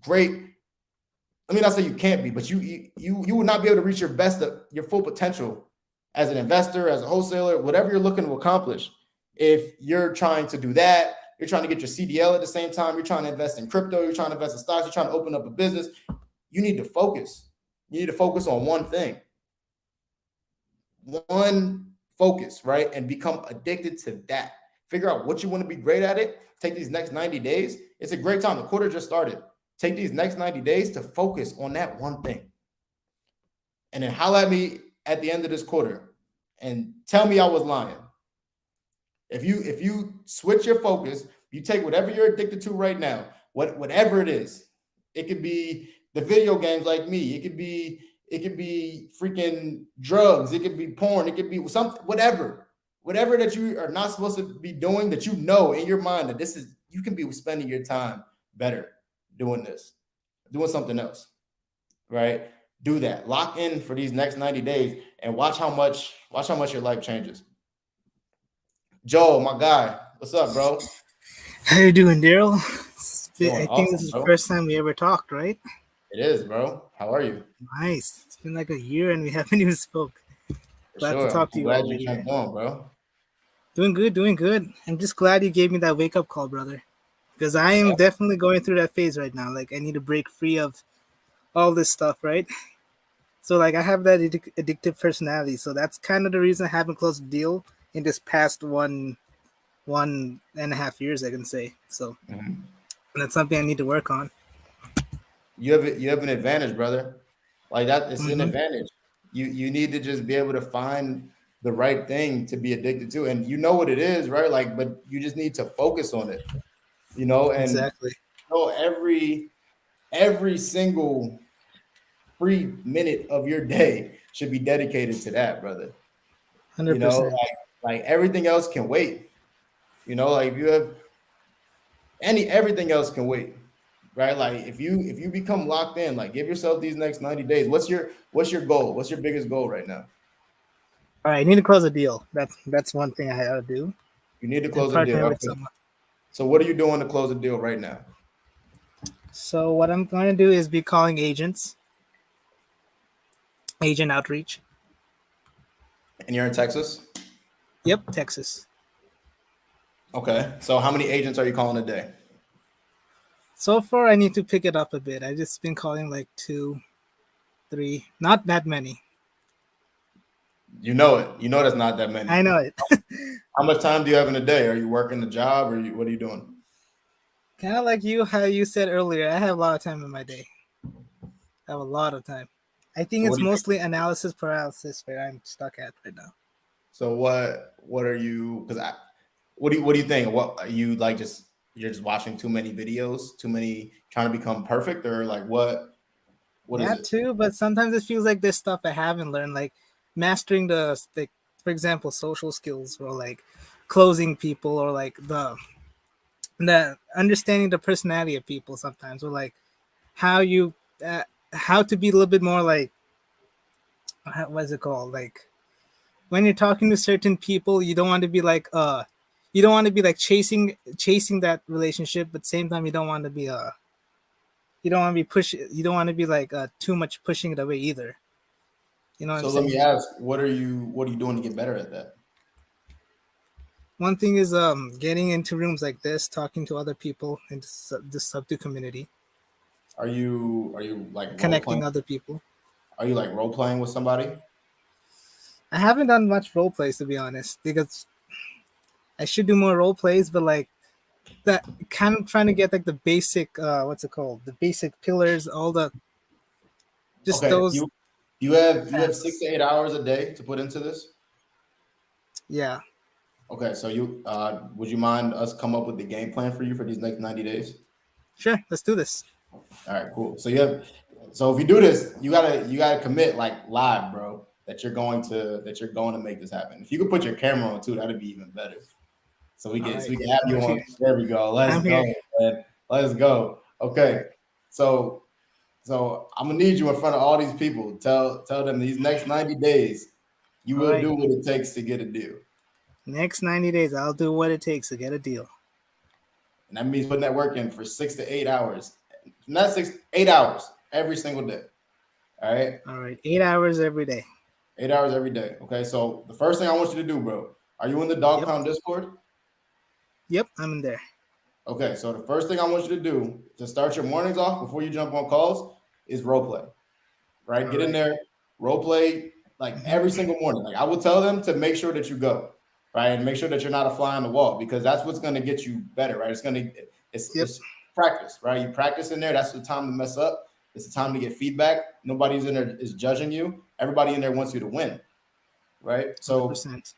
great. Let me not say you can't be, but you would not be able to reach your full potential as an investor, as a wholesaler, whatever you're looking to accomplish. If you're trying to do that, you're trying to get your CDL at the same time, you're trying to invest in crypto, you're trying to invest in stocks, you're trying to open up a business, you need to focus. You need to focus on one thing. One focus, right? And become addicted to that. Figure out what you want to be great at it. Take these next 90 days. It's a great time. The quarter just started. Take these next 90 days to focus on that one thing. And then holler at me at the end of this quarter and tell me I was lying. If you switch your focus, you take whatever you're addicted to right now, whatever it is. It could be the video games like me. It could be freaking drugs. It could be porn. It could be something, whatever that you are not supposed to be doing, that you know in your mind that you can be spending your time better doing this, doing something else, right? Do that. Lock in for these next 90 days and watch how much your life changes. Joel, my guy, what's up, bro? How you doing, Daryl? Doing I think this awesome, is the bro. first time we ever talked, right? It is, bro. How are you? Nice. It's been like a year and we haven't even spoke. For Glad to sure. talk to I'm you glad over you here. jumped on, bro. Doing good, doing good. I'm just glad you gave me that wake up call, brother. Because I am definitely going through that phase right now. Like I need to break free of all this stuff, right? So like I have that addictive personality. So that's kind of the reason I haven't closed a deal in this past 1.5 years, I can say. So Mhm. that's something I need to work on. You have an advantage, brother. Like that, it's an Hmm. advantage. You need to just be able to find the right thing to be addicted to, and you know what it is, right? Like, but you just need to focus on it, and Exactly. every single free minute of your day should be dedicated to that, brother. You know, 100%. like everything else can wait. Like if you have everything else can wait, right? Like if you become locked in, like give yourself these next 90 days. What's your goal? What's your biggest goal right now? All right, I need to close a deal. That's one thing I gotta do, You need to and close a deal. partner with Okay. someone. So what are you doing to close a deal right now? So what I'm going to do is be calling agent outreach. And you're in Texas? Yep, Texas. Okay. So how many agents are you calling a day? So far, I need to pick it up a bit. I just been calling like two, three, not that many. You know it. You know that's not that many. I know it. How much time do you have in a day? Are you working a job or what are you doing? Kind of like you, how you said earlier. I have a lot of time in my day. I have a lot of time. I think So what it's do you mostly analysis paralysis where I'm stuck at right now. so what are you because I what do you think? What are you like just you're just watching too many videos, too many trying to become perfect, or like what is That it? too, but sometimes it feels like there's stuff I haven't learned, like mastering the, like, for example, social skills or like closing people or like the understanding the personality of people sometimes, or like how you how to be a little bit more like, what's it called, like when you're talking to certain people, you don't want to be like you don't want to be like chasing that relationship, but same time you don't want to be you don't want to be like too much pushing it away either. You know what I'm So let saying? me ask, what are you doing to get better at that? One thing is getting into rooms like this, talking to other people in the subto community, Are you like role playing? connecting other people. Are you like role playing with somebody? I haven't done much role plays, to be honest, because I should do more role plays, but like that kind of trying to get like the basic what's it called? The basic pillars, all the just Okay, those you have six tasks. to eight hours a day to put into this. Yeah. Okay, so would you mind us come up with the game plan for you for these next 90 days? Sure, let's do this. All right, cool. So if you do this, you gotta commit like live, bro, that you're going to make this happen. If you could put your camera on too, that'd be even better. So we All can so right. we can have you I'm on. here. There we go. Let's I'm go, here. man. Let's go. All Okay. right. So I'm gonna need you in front of all these people. Tell them these next 90 days You All will right. do what it takes to get a deal. Next 90 days, I'll do what it takes to get a deal. And that means putting that work in for 6 to 8 hours. Not 8 hours every single day. All right. All right. 8 hours every day. 8 hours every day. Okay. So the first thing I want you to do, bro, are you in the Dog Yep. Pound Discord? Yep. I'm in there. Okay. So the first thing I want you to do to start your mornings off before you jump on calls is role play. Right? All Get in right. there, role play like Mm-hmm. every single morning. Like I will tell them to make sure that you go, right? And make sure that you're not a fly on the wall because that's what's going to get you better, right? Yep. It's practice, right? You practice in there. That's the time to mess up. It's the time to get feedback. Nobody's in there is judging you. Everybody in there wants you to win, right? 100%.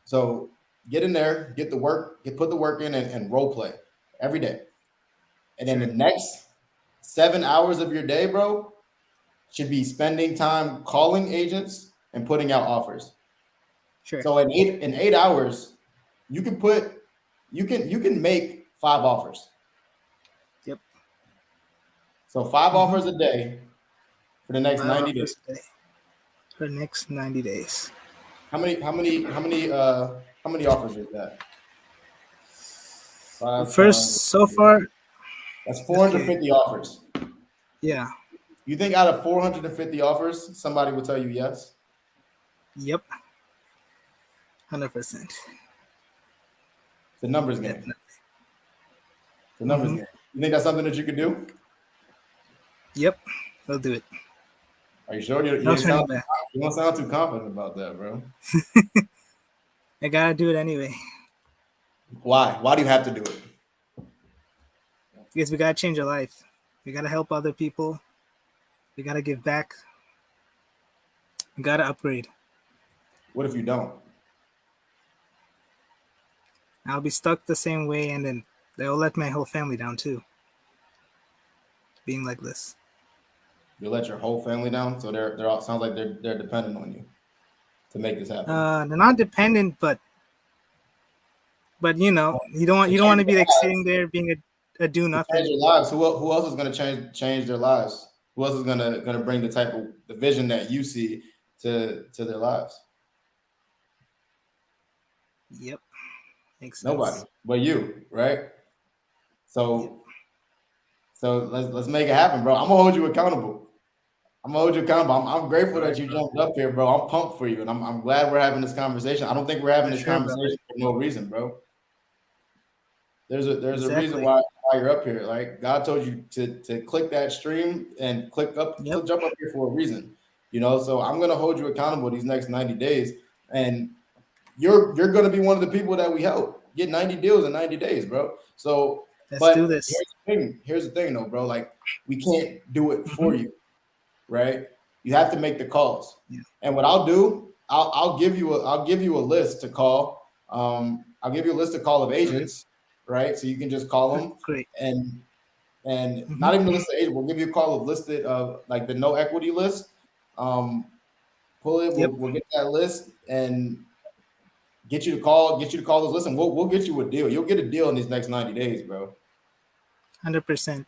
So get in there, get the work, put the work in and role play every day. And then Sure. the next 7 hours of your day, bro, should be spending time calling agents and putting out offers. Sure. So in 8 hours, you can put you can make 5 offers. Yep. So 5 Mm-hmm. offers a day for the next 5 90 days. offers a day for the next 90 days. How many offers is that? Five times. First, so far, That's okay. 450 offers. Yeah. You think out of 450 offers, somebody will tell you yes? Yep. 100%. It's a numbers game. Definitely. It's a numbers Mm-hmm. game. You think that's something that you could do? Yep. We'll do it. Are you sure? You No ain't turning back. you don't sound too confident about that, bro. I gotta do it anyway Why? Why do you have to do it? because we gotta change our life. We gotta help other people. We gotta give back. We gotta upgrade. What if you don't? I'll be stuck the same way, and then they'll let my whole family down too. Being like this. You'll let your whole family down, so they're all sounds like they're dependent on you to make this happen. They're not dependent, but you know, you don't To want change to be their like lives, sitting there being a do to change nothing. their lives. Who else is gonna change their lives? Who else is gonna bring the type of the vision that you see to their lives? Yep, makes Nobody, sense. but you, right? Yep, So let's make it happen, bro. I'm gonna hold you accountable. I'm gonna hold you accountable. I'm grateful all that right, you bro. jumped up here, bro. I'm pumped for you, and I'm glad we're having this conversation. I don't think we're having For this sure, brother. conversation for no reason, bro. There's a reason Exactly. why you're up here. Like God told you to click that stream and Yep, jump up here for a reason. So I'm gonna hold you accountable these next 90 days, and you're gonna be one of the people that we help get 90 deals in 90 days, bro. So, let's do but this. here's the thing, though, bro. Like we can't do it Mm-hmm. for you, right? You have to make the calls. Yeah. And what I'll do, I'll give you a list to call. I'll give you a list to call of agents, right? So you can just call them Great. and Mm-hmm. not even a list of agents. We'll give you a call of listed of like the no equity list. Pull it. Yep, We'll get that list and get you to call those lists, and we'll get you a deal. You'll get a deal in these next 90 days, bro. 100%.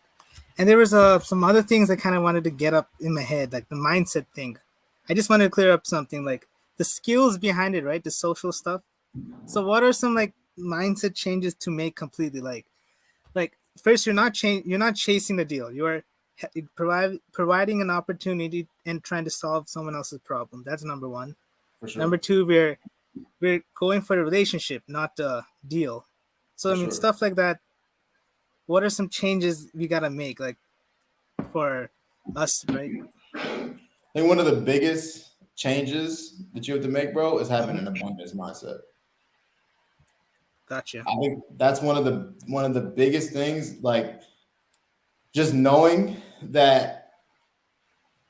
And there was some other things I kind of wanted to get up in my head, like the mindset thing. I just wanted to clear up something, like the skills behind it, right? The social stuff. So, what are some like mindset changes to make completely? Like first, you're not chasing the deal. You're providing an opportunity and trying to solve someone else's problem. That's number one. For sure. Number two, we're going for a relationship, not a deal. So For I mean, sure. stuff like that. What are some changes we gotta make, like for us, right? I think one of the biggest changes that you have to make, bro, is having Mm-hmm. an abundance mindset. Gotcha. I think that's one of the biggest things. Like just knowing that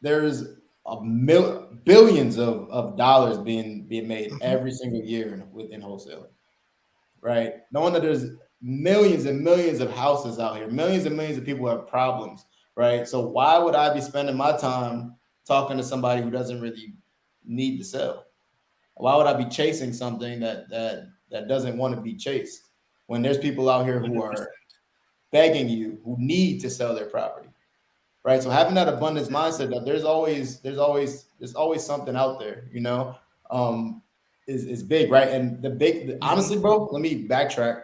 there's billions of dollars being made Mm-hmm. every single year within wholesaling, right? Knowing that there's millions and millions of houses out here, millions and millions of people have problems, right? So why would I be spending my time talking to somebody who doesn't really need to sell? Why would I be chasing something that doesn't want to be chased when there's people out here who 100%. are begging you, who need to sell their property, right? So having that abundance mindset that there's always something out there, um, is big, right? And Mm-hmm. honestly, bro, let me backtrack.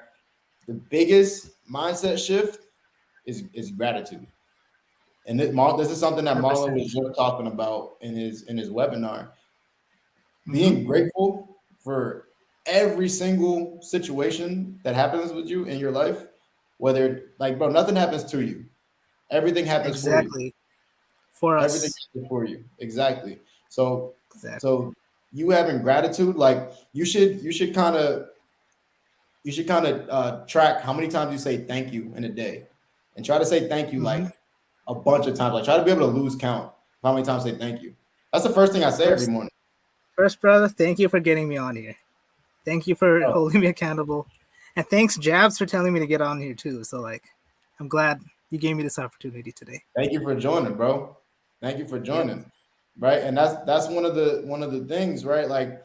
The biggest mindset shift is gratitude. And this is something that Marlon 100%. was just talking about in his webinar. Mm-hmm. Being grateful for every single situation that happens with you in your life, whether like bro, nothing happens to you. Everything happens for you. Exactly. For Everything us. happens for you. Exactly. So Exactly. so you having gratitude, like you should kind of track how many times you say thank you in a day, and try to say thank you Mm-hmm. like a bunch of times. Like try to be able to lose count of how many times I say thank you. That's the first thing I say every First, morning. first, brother, thank you for getting me on here. Thank you for Oh, holding me accountable. And thanks, Jabs, for telling me to get on here too. So, like, I'm glad you gave me this opportunity today. thank you for joining, bro. Thank you for Yep. joining. Right. And that's one of the things, right? Like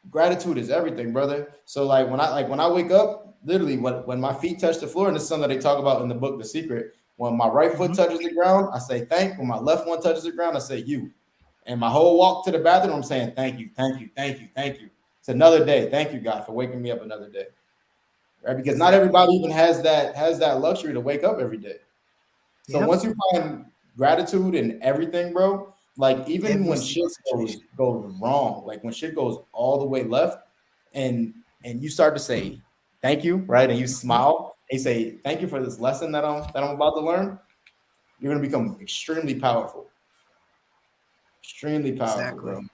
gratitude is everything, brother. So like when I wake up, literally when my feet touch the floor, and this is something they talk about in the book The Secret. When my right foot Mm-hmm. touches the ground, I say thank. When my left one touches the ground, I say you. And my whole walk to the bathroom, I'm saying thank you, thank you, thank you, thank you. It's another day. Thank you, God, for waking me up another day. Right? Because not Exactly. everybody even has that luxury to wake up every day. So Yep. once you find gratitude in everything, bro, like even Every when single shit situation. goes wrong, like when shit goes all the way left, and you start to say thank you, right? And you Mm-hmm. smile and you say thank you for this lesson that I'm about to learn, you're gonna become extremely powerful, bro. Exactly.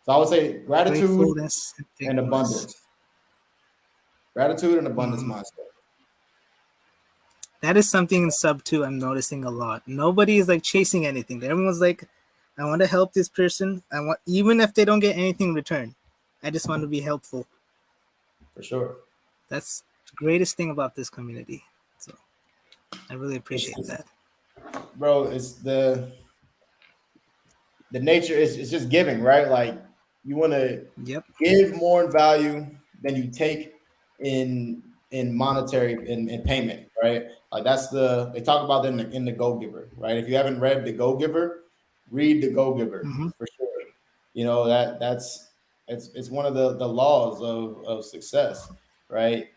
So I would say Gratefulness and and thankfulness. abundance, gratitude and abundance Mm-hmm. mindset That is something in sub 2 I'm noticing a lot. Nobody is like chasing anything. Everyone's like, I want to help this person. I want, even if they don't get anything in return, I just want to be helpful. for sure. That's the greatest thing about this community. So I really appreciate It's that. bro, it's the nature is it's just giving, right? Like you want to Yep. give more in value than you take in monetary in payment, right? Like that's they talk about that in the Go Giver, right? If you haven't read the Go Giver, read the Go Giver Mm-hmm. for sure. You know that's it's one of the laws of success, right?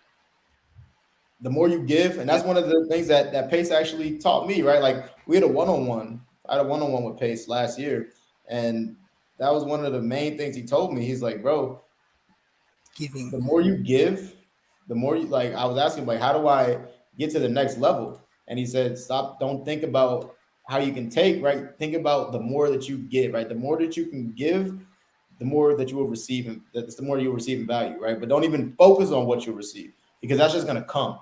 The more you give, and that's Yep. one of the things that Pace actually taught me, right? Like we had a one-on-one. I had a one-on-one with Pace last year, and that was one of the main things he told me. He's like, bro, Giving. the more you give, the more you like. I was asking like, how do I get to the next level? And he said, stop. Don't think about how you can take. Right. Think about the more that you get. Right. The more that you can give, the more that you will receive. And that's the more you'll receive in value. Right. But don't even focus on what you receive because that's just gonna come.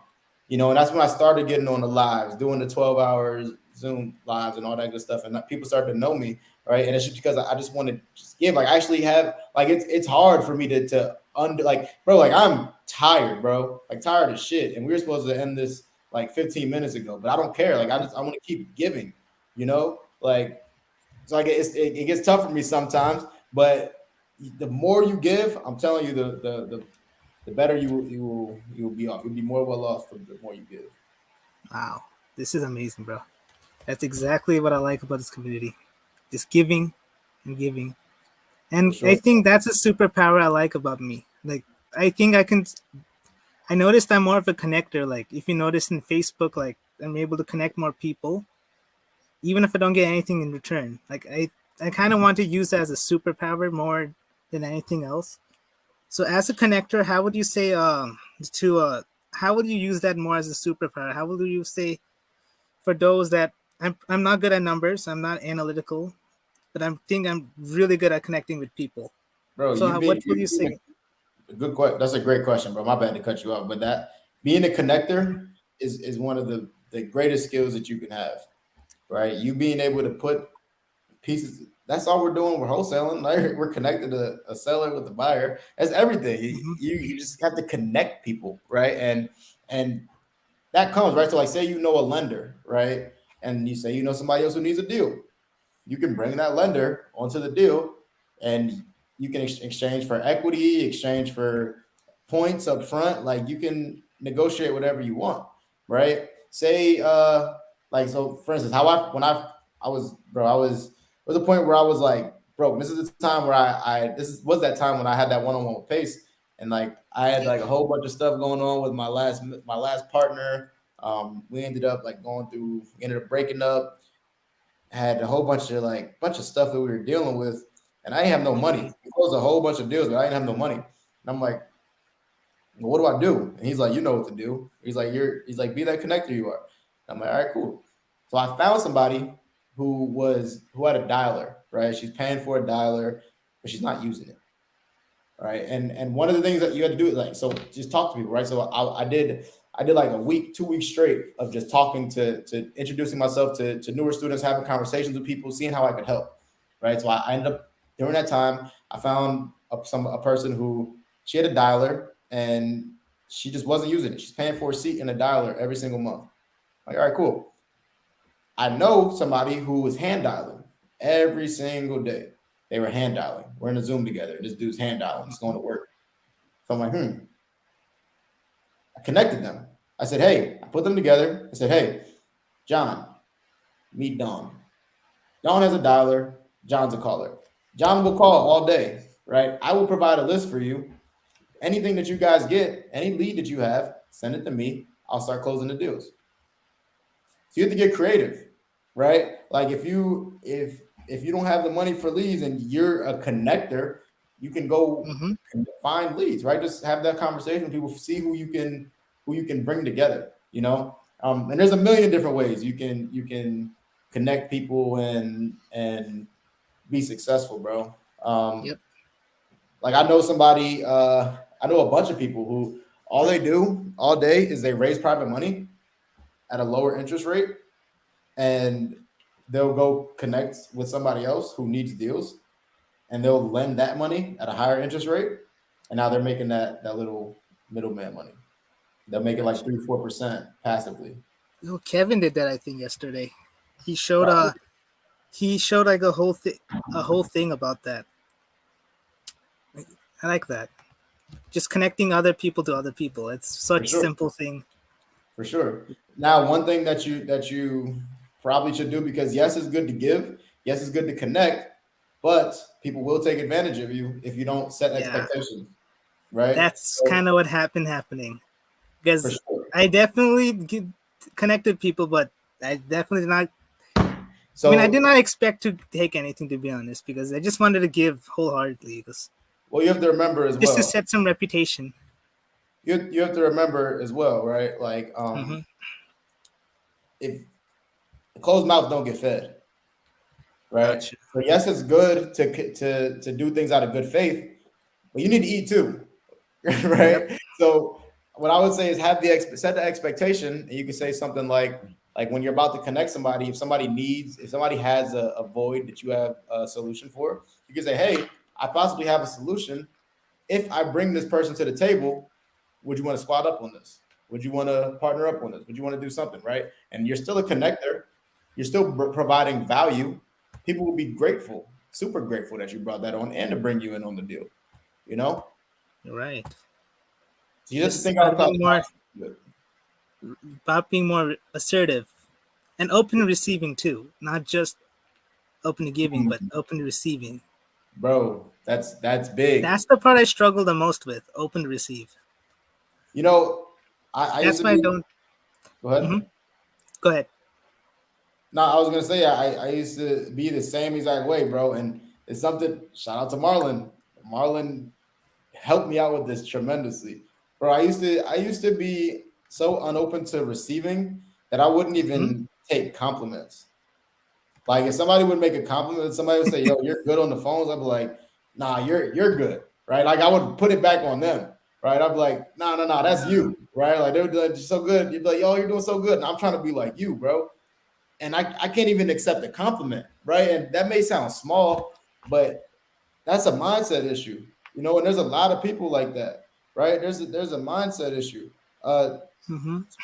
And that's when I started getting on the lives, doing the 12 hours Zoom lives and all that good stuff. And people started to know me, right? And it's just because I just want to just give. Like I actually have like it's hard for me to under like bro, like I'm tired, bro. Like tired as shit. And we were supposed to end this like 15 minutes ago, but I don't care. Like I want to keep giving, Like so like it gets tough for me sometimes, but the more you give, I'm telling you the better you will be off. You'll be more well off the more you give. Wow. This is amazing, bro. That's exactly what I like about this community. Just giving and giving. For And I sure. think that's a superpower I like about me. Like I think I noticed I'm more of a connector. Like if you notice in Facebook, like I'm able to connect more people, even if I don't get anything in return. Like I kind of want to use that as a superpower more than anything else. So as a connector, how would you say to how would you use that more as a superpower? How would you say for those that I'm not good at numbers, I'm not analytical, but I'm really good at connecting with people. Bro, So what will you you say? being a good question. That's a great question, bro. My bad to cut you off, but that being a connector is one of the greatest skills that you can have, right? You being able to put pieces. That's all we're doing. We're wholesaling. Like we're connected to a seller with a buyer. That's everything. You, Mm-hmm. you you just have to connect people, right? And that comes right. So like, say you know a lender, right? And you say you know somebody else who needs a deal. You can bring that lender onto the deal, and you can exchange for equity, exchange for points up front. Like you can negotiate whatever you want, right? Say like, so for instance, how I when I was bro, I was there was a point where I was like bro, this is the time where was that time when I had that one-on-one with Pace, and like I had like a whole bunch of stuff going on with my last partner. We ended up like ended up breaking up, had a whole bunch of stuff that we were dealing with, and I didn't have no money. We closed a whole bunch of deals, but I didn't have no money. And I'm like, well, what do I do? And he's like, you know what to do. He's like, be that connector you are. I'm like, all right, cool. So I found somebody who had a dialer, right? She's paying for a dialer, but she's not using it. Right. And one of the things that you had to do is like, so just talk to people, right? So I did like a week, 2 weeks straight of just talking to introducing myself to newer students, having conversations with people, seeing how I could help. Right. So I ended up during that time, I found a person who she had a dialer and she just wasn't using it. She's paying for a seat in a dialer every single month. Like, all right, cool. I know somebody who was hand dialing every single day. They were hand dialing. We're in a Zoom together. This dude's hand dialing. He's going to work. So I'm like, I connected them. I said, hey, I put them together. I said, hey, John, meet Don. Don has a dialer. John's a caller. John will call all day, right? I will provide a list for you. Anything that you guys get, any lead that you have, send it to me. I'll start closing the deals. So you have to get creative, right? Like if you don't have the money for leads and you're a connector, you can go find leads, right? Just have that conversation with people, see who you can bring together, you know. And there's a million different ways you can connect people and be successful, bro. Yep. Like I know somebody, I know a bunch of people who all they do all day is they raise private money at a lower interest rate, and they'll go connect with somebody else who needs deals, and they'll lend that money at a higher interest rate, and now they're making that little middleman money. They'll make it like 3-4% passively. Yo, Kevin did that I think yesterday. He showed like a whole thing about that. I like that. Just connecting other people to other people. It's such a simple thing. For sure. Now, one thing that you probably should do, because yes, it's good to give, yes, it's good to connect, but people will take advantage of you if you don't set expectations, right? That's kind of what happening. Because I definitely connected people, but I definitely did not. I mean, I did not expect to take anything, to be honest, because I just wanted to give wholeheartedly. Well, you have to remember as well. Just to set some reputation. You have to remember as well, right? Like, if closed mouths don't get fed, right? Gotcha. So yes, it's good to do things out of good faith, but you need to eat too, right? Yep. So what I would say is set the expectation, and you can say something like when you're about to connect somebody, if somebody has a void that you have a solution for, you can say, hey, I possibly have a solution. If I bring this person to the table, would you want to squat up on this? Would you want to partner up on this? Would you want to do something, right? And you're still a connector. You're still providing value. People will be grateful, super grateful that you brought that on and to bring you in on the deal, you know? Right. So you have to think about being more assertive and open to receiving too, not just open to giving, but open to receiving. Bro, that's big. That's the part I struggle the most with, open to receive. You know, that's why I don't. Go ahead. Go ahead. No, I was gonna say I used to be the same exact way, bro. And it's something. Shout out to Marlon. Marlon helped me out with this tremendously, bro. I used to be so unopen to receiving that I wouldn't even take compliments. Like if somebody would make a compliment, somebody would say, "Yo, you're good on the phones." I'd be like, "Nah, you're good," right? Like I would put it back on them, right? I'd be like, "No, that's you," right? Like they would be like, "You're so good." You'd be like, "Yo, you're doing so good," and I'm trying to be like you, bro. And I can't even accept a compliment, right? And that may sound small, but that's a mindset issue, you know. And there's a lot of people like that, right? There's a mindset issue. Tanisha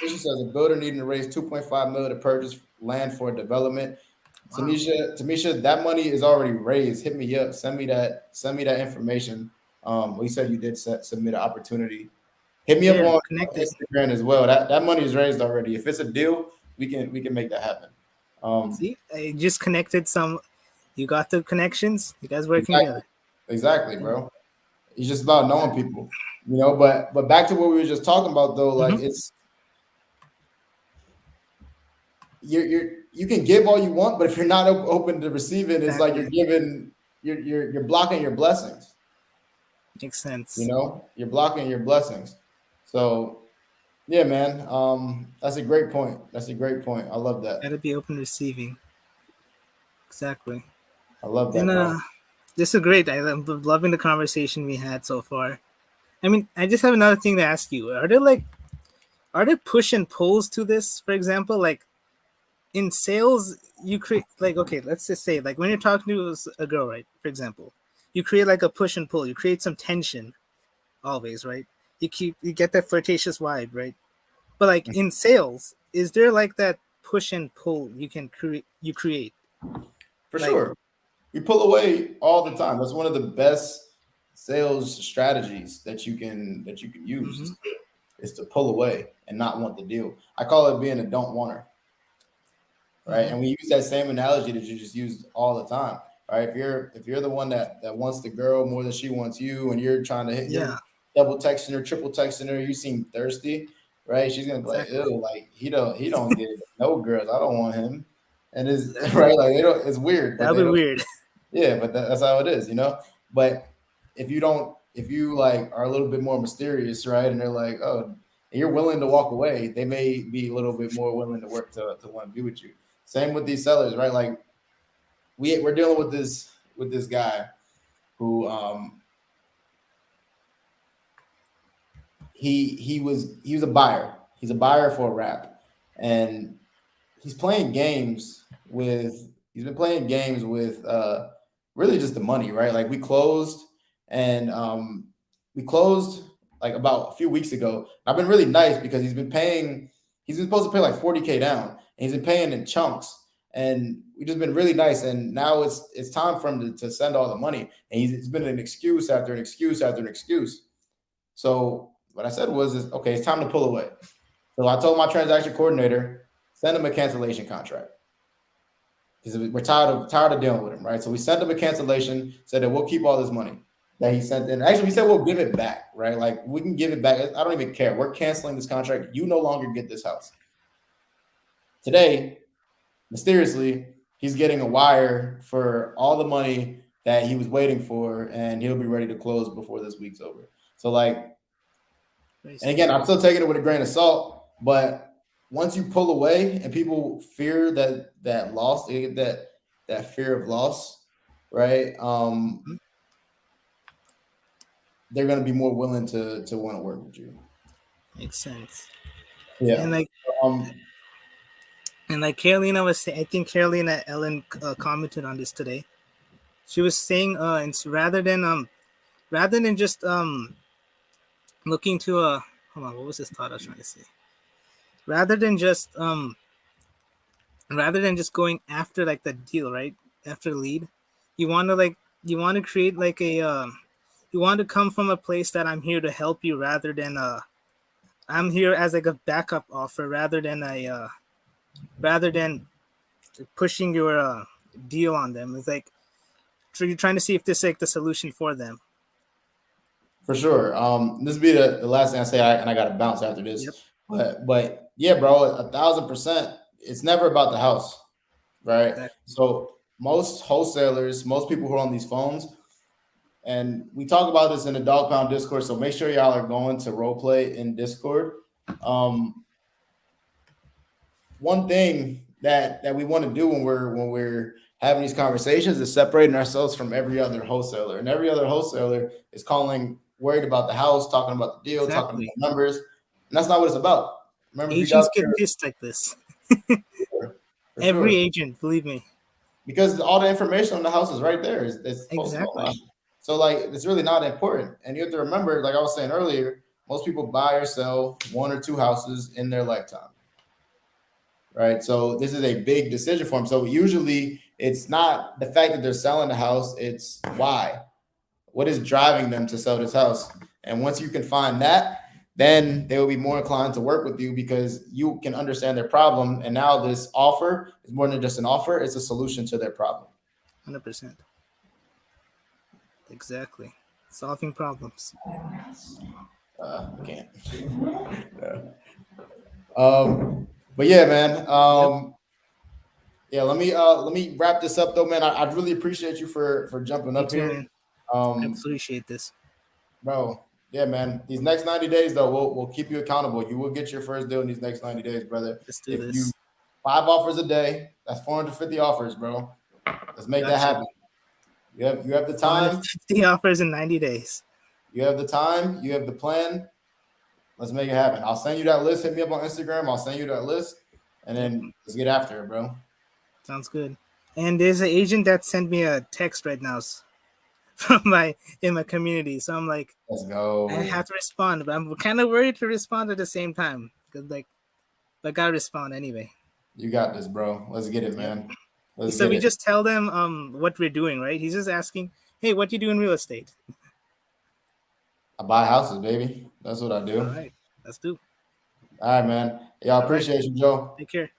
says a builder needing to raise $2.5 million to purchase land for development. Wow. Tanisha, that money is already raised. Hit me up. Send me that information. We said you did submit an opportunity. Hit me up on Instagram as well. That money is raised already. If it's a deal, we can make that happen. See, I just connected some. You got the connections. You guys working Exactly, together. exactly, bro. It's just about knowing people, you know. But back to what we were just talking about, though. Like Mm-hmm. it's you can give all you want, but if you're not open to receive it, it's like you're Exactly. giving you're blocking your blessings. Makes You sense. know, you're blocking your blessings. So yeah, man. That's a great point. That's a great point. I love that. Gotta be open receiving. Exactly. I love And that, bro. this is great. I'm loving the conversation we had so far. I mean, I just have another thing to ask you. Are there push and pulls to this? For example, like in sales, you create like okay, let's just say like when you're talking to a girl, right? For example, you create like a push and pull. You create some tension always, right? You get that flirtatious vibe, right? But like in sales, is there like that push and pull you create For like sure. You pull away all the time. That's one of the best sales strategies that you can use mm-hmm. is to pull away and not want the deal. I call it being a don't wanter, right? Mm-hmm. And we use that same analogy that you just used all the time, right? If you're the one that wants the girl more than she wants you, and you're trying to hit, Yeah, you're double texting her, triple texting her, you seem thirsty, right? She's gonna be like, exactly. ew, like he don't get no girls. I don't want him, and it's Exactly. right, like they don't. It's weird, but That'd they be don't. weird. Yeah, but that's how it is, you know. But if you like are a little bit more mysterious, right? And they're like, oh, and you're willing to walk away, they may be a little bit more willing to work to want to be with you. Same with these sellers, right? Like we're dealing with this guy who he was a buyer. He's a buyer for a wrap, and he's playing games with he's been playing games with really just the money, right? Like we closed like about a few weeks ago. I've been really nice because he's been supposed to pay like 40K down and he's been paying in chunks. And we've just been really nice. And now it's time for him to send all the money. And it's been an excuse after an excuse after an excuse. So what I said is okay, it's time to pull away. So I told my transaction coordinator, send him a cancellation contract because we're tired of dealing with him, right? So we sent him a cancellation, said that we'll keep all this money that he sent in. Actually, we said we'll give it back, right? Like we can give it back. I don't even care. We're canceling this contract. You no longer get this house. Today, mysteriously, he's getting a wire for all the money that he was waiting for, and he'll be ready to close before this week's over. So like, Very and again, I'm suspicious. still taking it with a grain of salt, but once you pull away and people fear that loss, they get that fear of loss, right? Mhm. They're gonna be more willing to want to work with you. Makes sense. And Yeah. like Um, Carolina was saying, I think Carolina Ellen commented on this today. She was saying, it's rather than just looking to hold on, what was this thought I was trying to say? Rather than just going after like the deal, right? After the lead, you want to like you want to create like a you want to come from a place that I'm here to help you rather than I'm here as like a backup offer rather than pushing your deal on them. It's like you're trying to see if this is like the solution for them. for sure. This will be the last thing I say, and I got to bounce after Yep. this. But yeah, bro, 1,000%. It's never about the house, right? That So most wholesalers, most people who are on these phones, and we talk about this in the Dog Pound Discord. So make sure y'all are going to role play in Discord. Um, One thing that we want to do when we're having these conversations is separating ourselves from every other wholesaler, and every other wholesaler is calling worried about the house, talking about the deal, talking exactly. about numbers, and that's not what it's about. Remember, if you got Agents get pissed like this. for Every sure, agent, believe me. because all the information on the house is right there. It's posted Exactly. online. So like it's really not important. And you have to remember, like I was saying earlier, most people buy or sell one or two houses in their lifetime. Right. So this is a big decision for them. So usually it's not the fact that they're selling the house, it's why. What is driving them to sell this house? And once you can find that, then they will be more inclined to work with you because you can understand their problem. And now this offer is more than just an offer, it's a solution to their problem. 100%. Exactly. Solving problems. Can't. But yeah, man. Yep. Yeah, let me wrap this up though, man. I really appreciate you for jumping Me up too, here. man. I Um, appreciate this. bro, yeah, man. These next 90 days though, we'll keep you accountable. You will get your first deal in these next 90 days, brother. Let's do If you this. 5 offers a day, that's 450 offers, bro. Let's make that Got you. happen. You have the time, 450 offers in 90 days. you have the time, you have the plan. Let's make it happen. I'll send you that list. Hit me up on Instagram. I'll send you that list, and Yep. then let's get after it, bro. Sounds good. And there's an agent that sent me a text right now from my in my community. So I'm like, Let's I go. have to respond, but I'm kind of worried to respond at the same time because like, but I gotta respond anyway. You got this, bro. Let's get it, Yep. man. Let's So get we it. just tell them what we're doing, right? He's just asking, hey, what do you do in real estate? I buy houses, baby. That's what I All do. right, let's do. All right, man. Yeah, I All right, appreciate you, Joe. take care.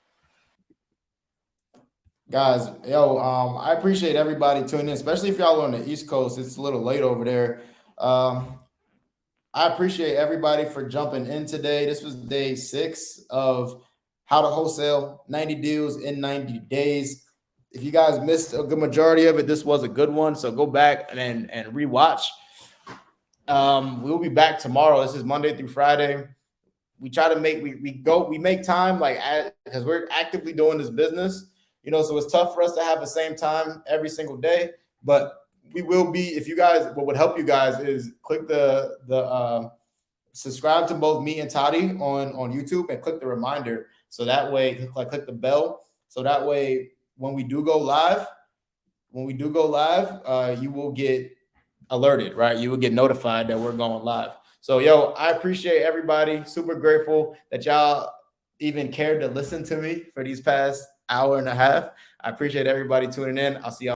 Guys, yo, I appreciate everybody tuning in, especially if y'all are on the East Coast. It's a little late over there. Um, I appreciate everybody for jumping in today. This was day 6 of how to wholesale 90 deals in 90 days. If you guys missed a good majority of it, this was a good one. So go back and rewatch. We'll be back tomorrow. This is Monday through Friday. We try to make we make time like because we're actively doing this business, so it's tough for us to have the same time every single day. But we will be. If you guys, what would help you guys is click the subscribe to both me and Tadi on YouTube and click the reminder, so that way click the bell, so that way when we do go live, you will get alerted, right? You will get notified that we're going live. So, yo, I appreciate everybody. Super grateful that y'all even cared to listen to me for these past hour and a half. I appreciate everybody tuning in. I'll see y'all.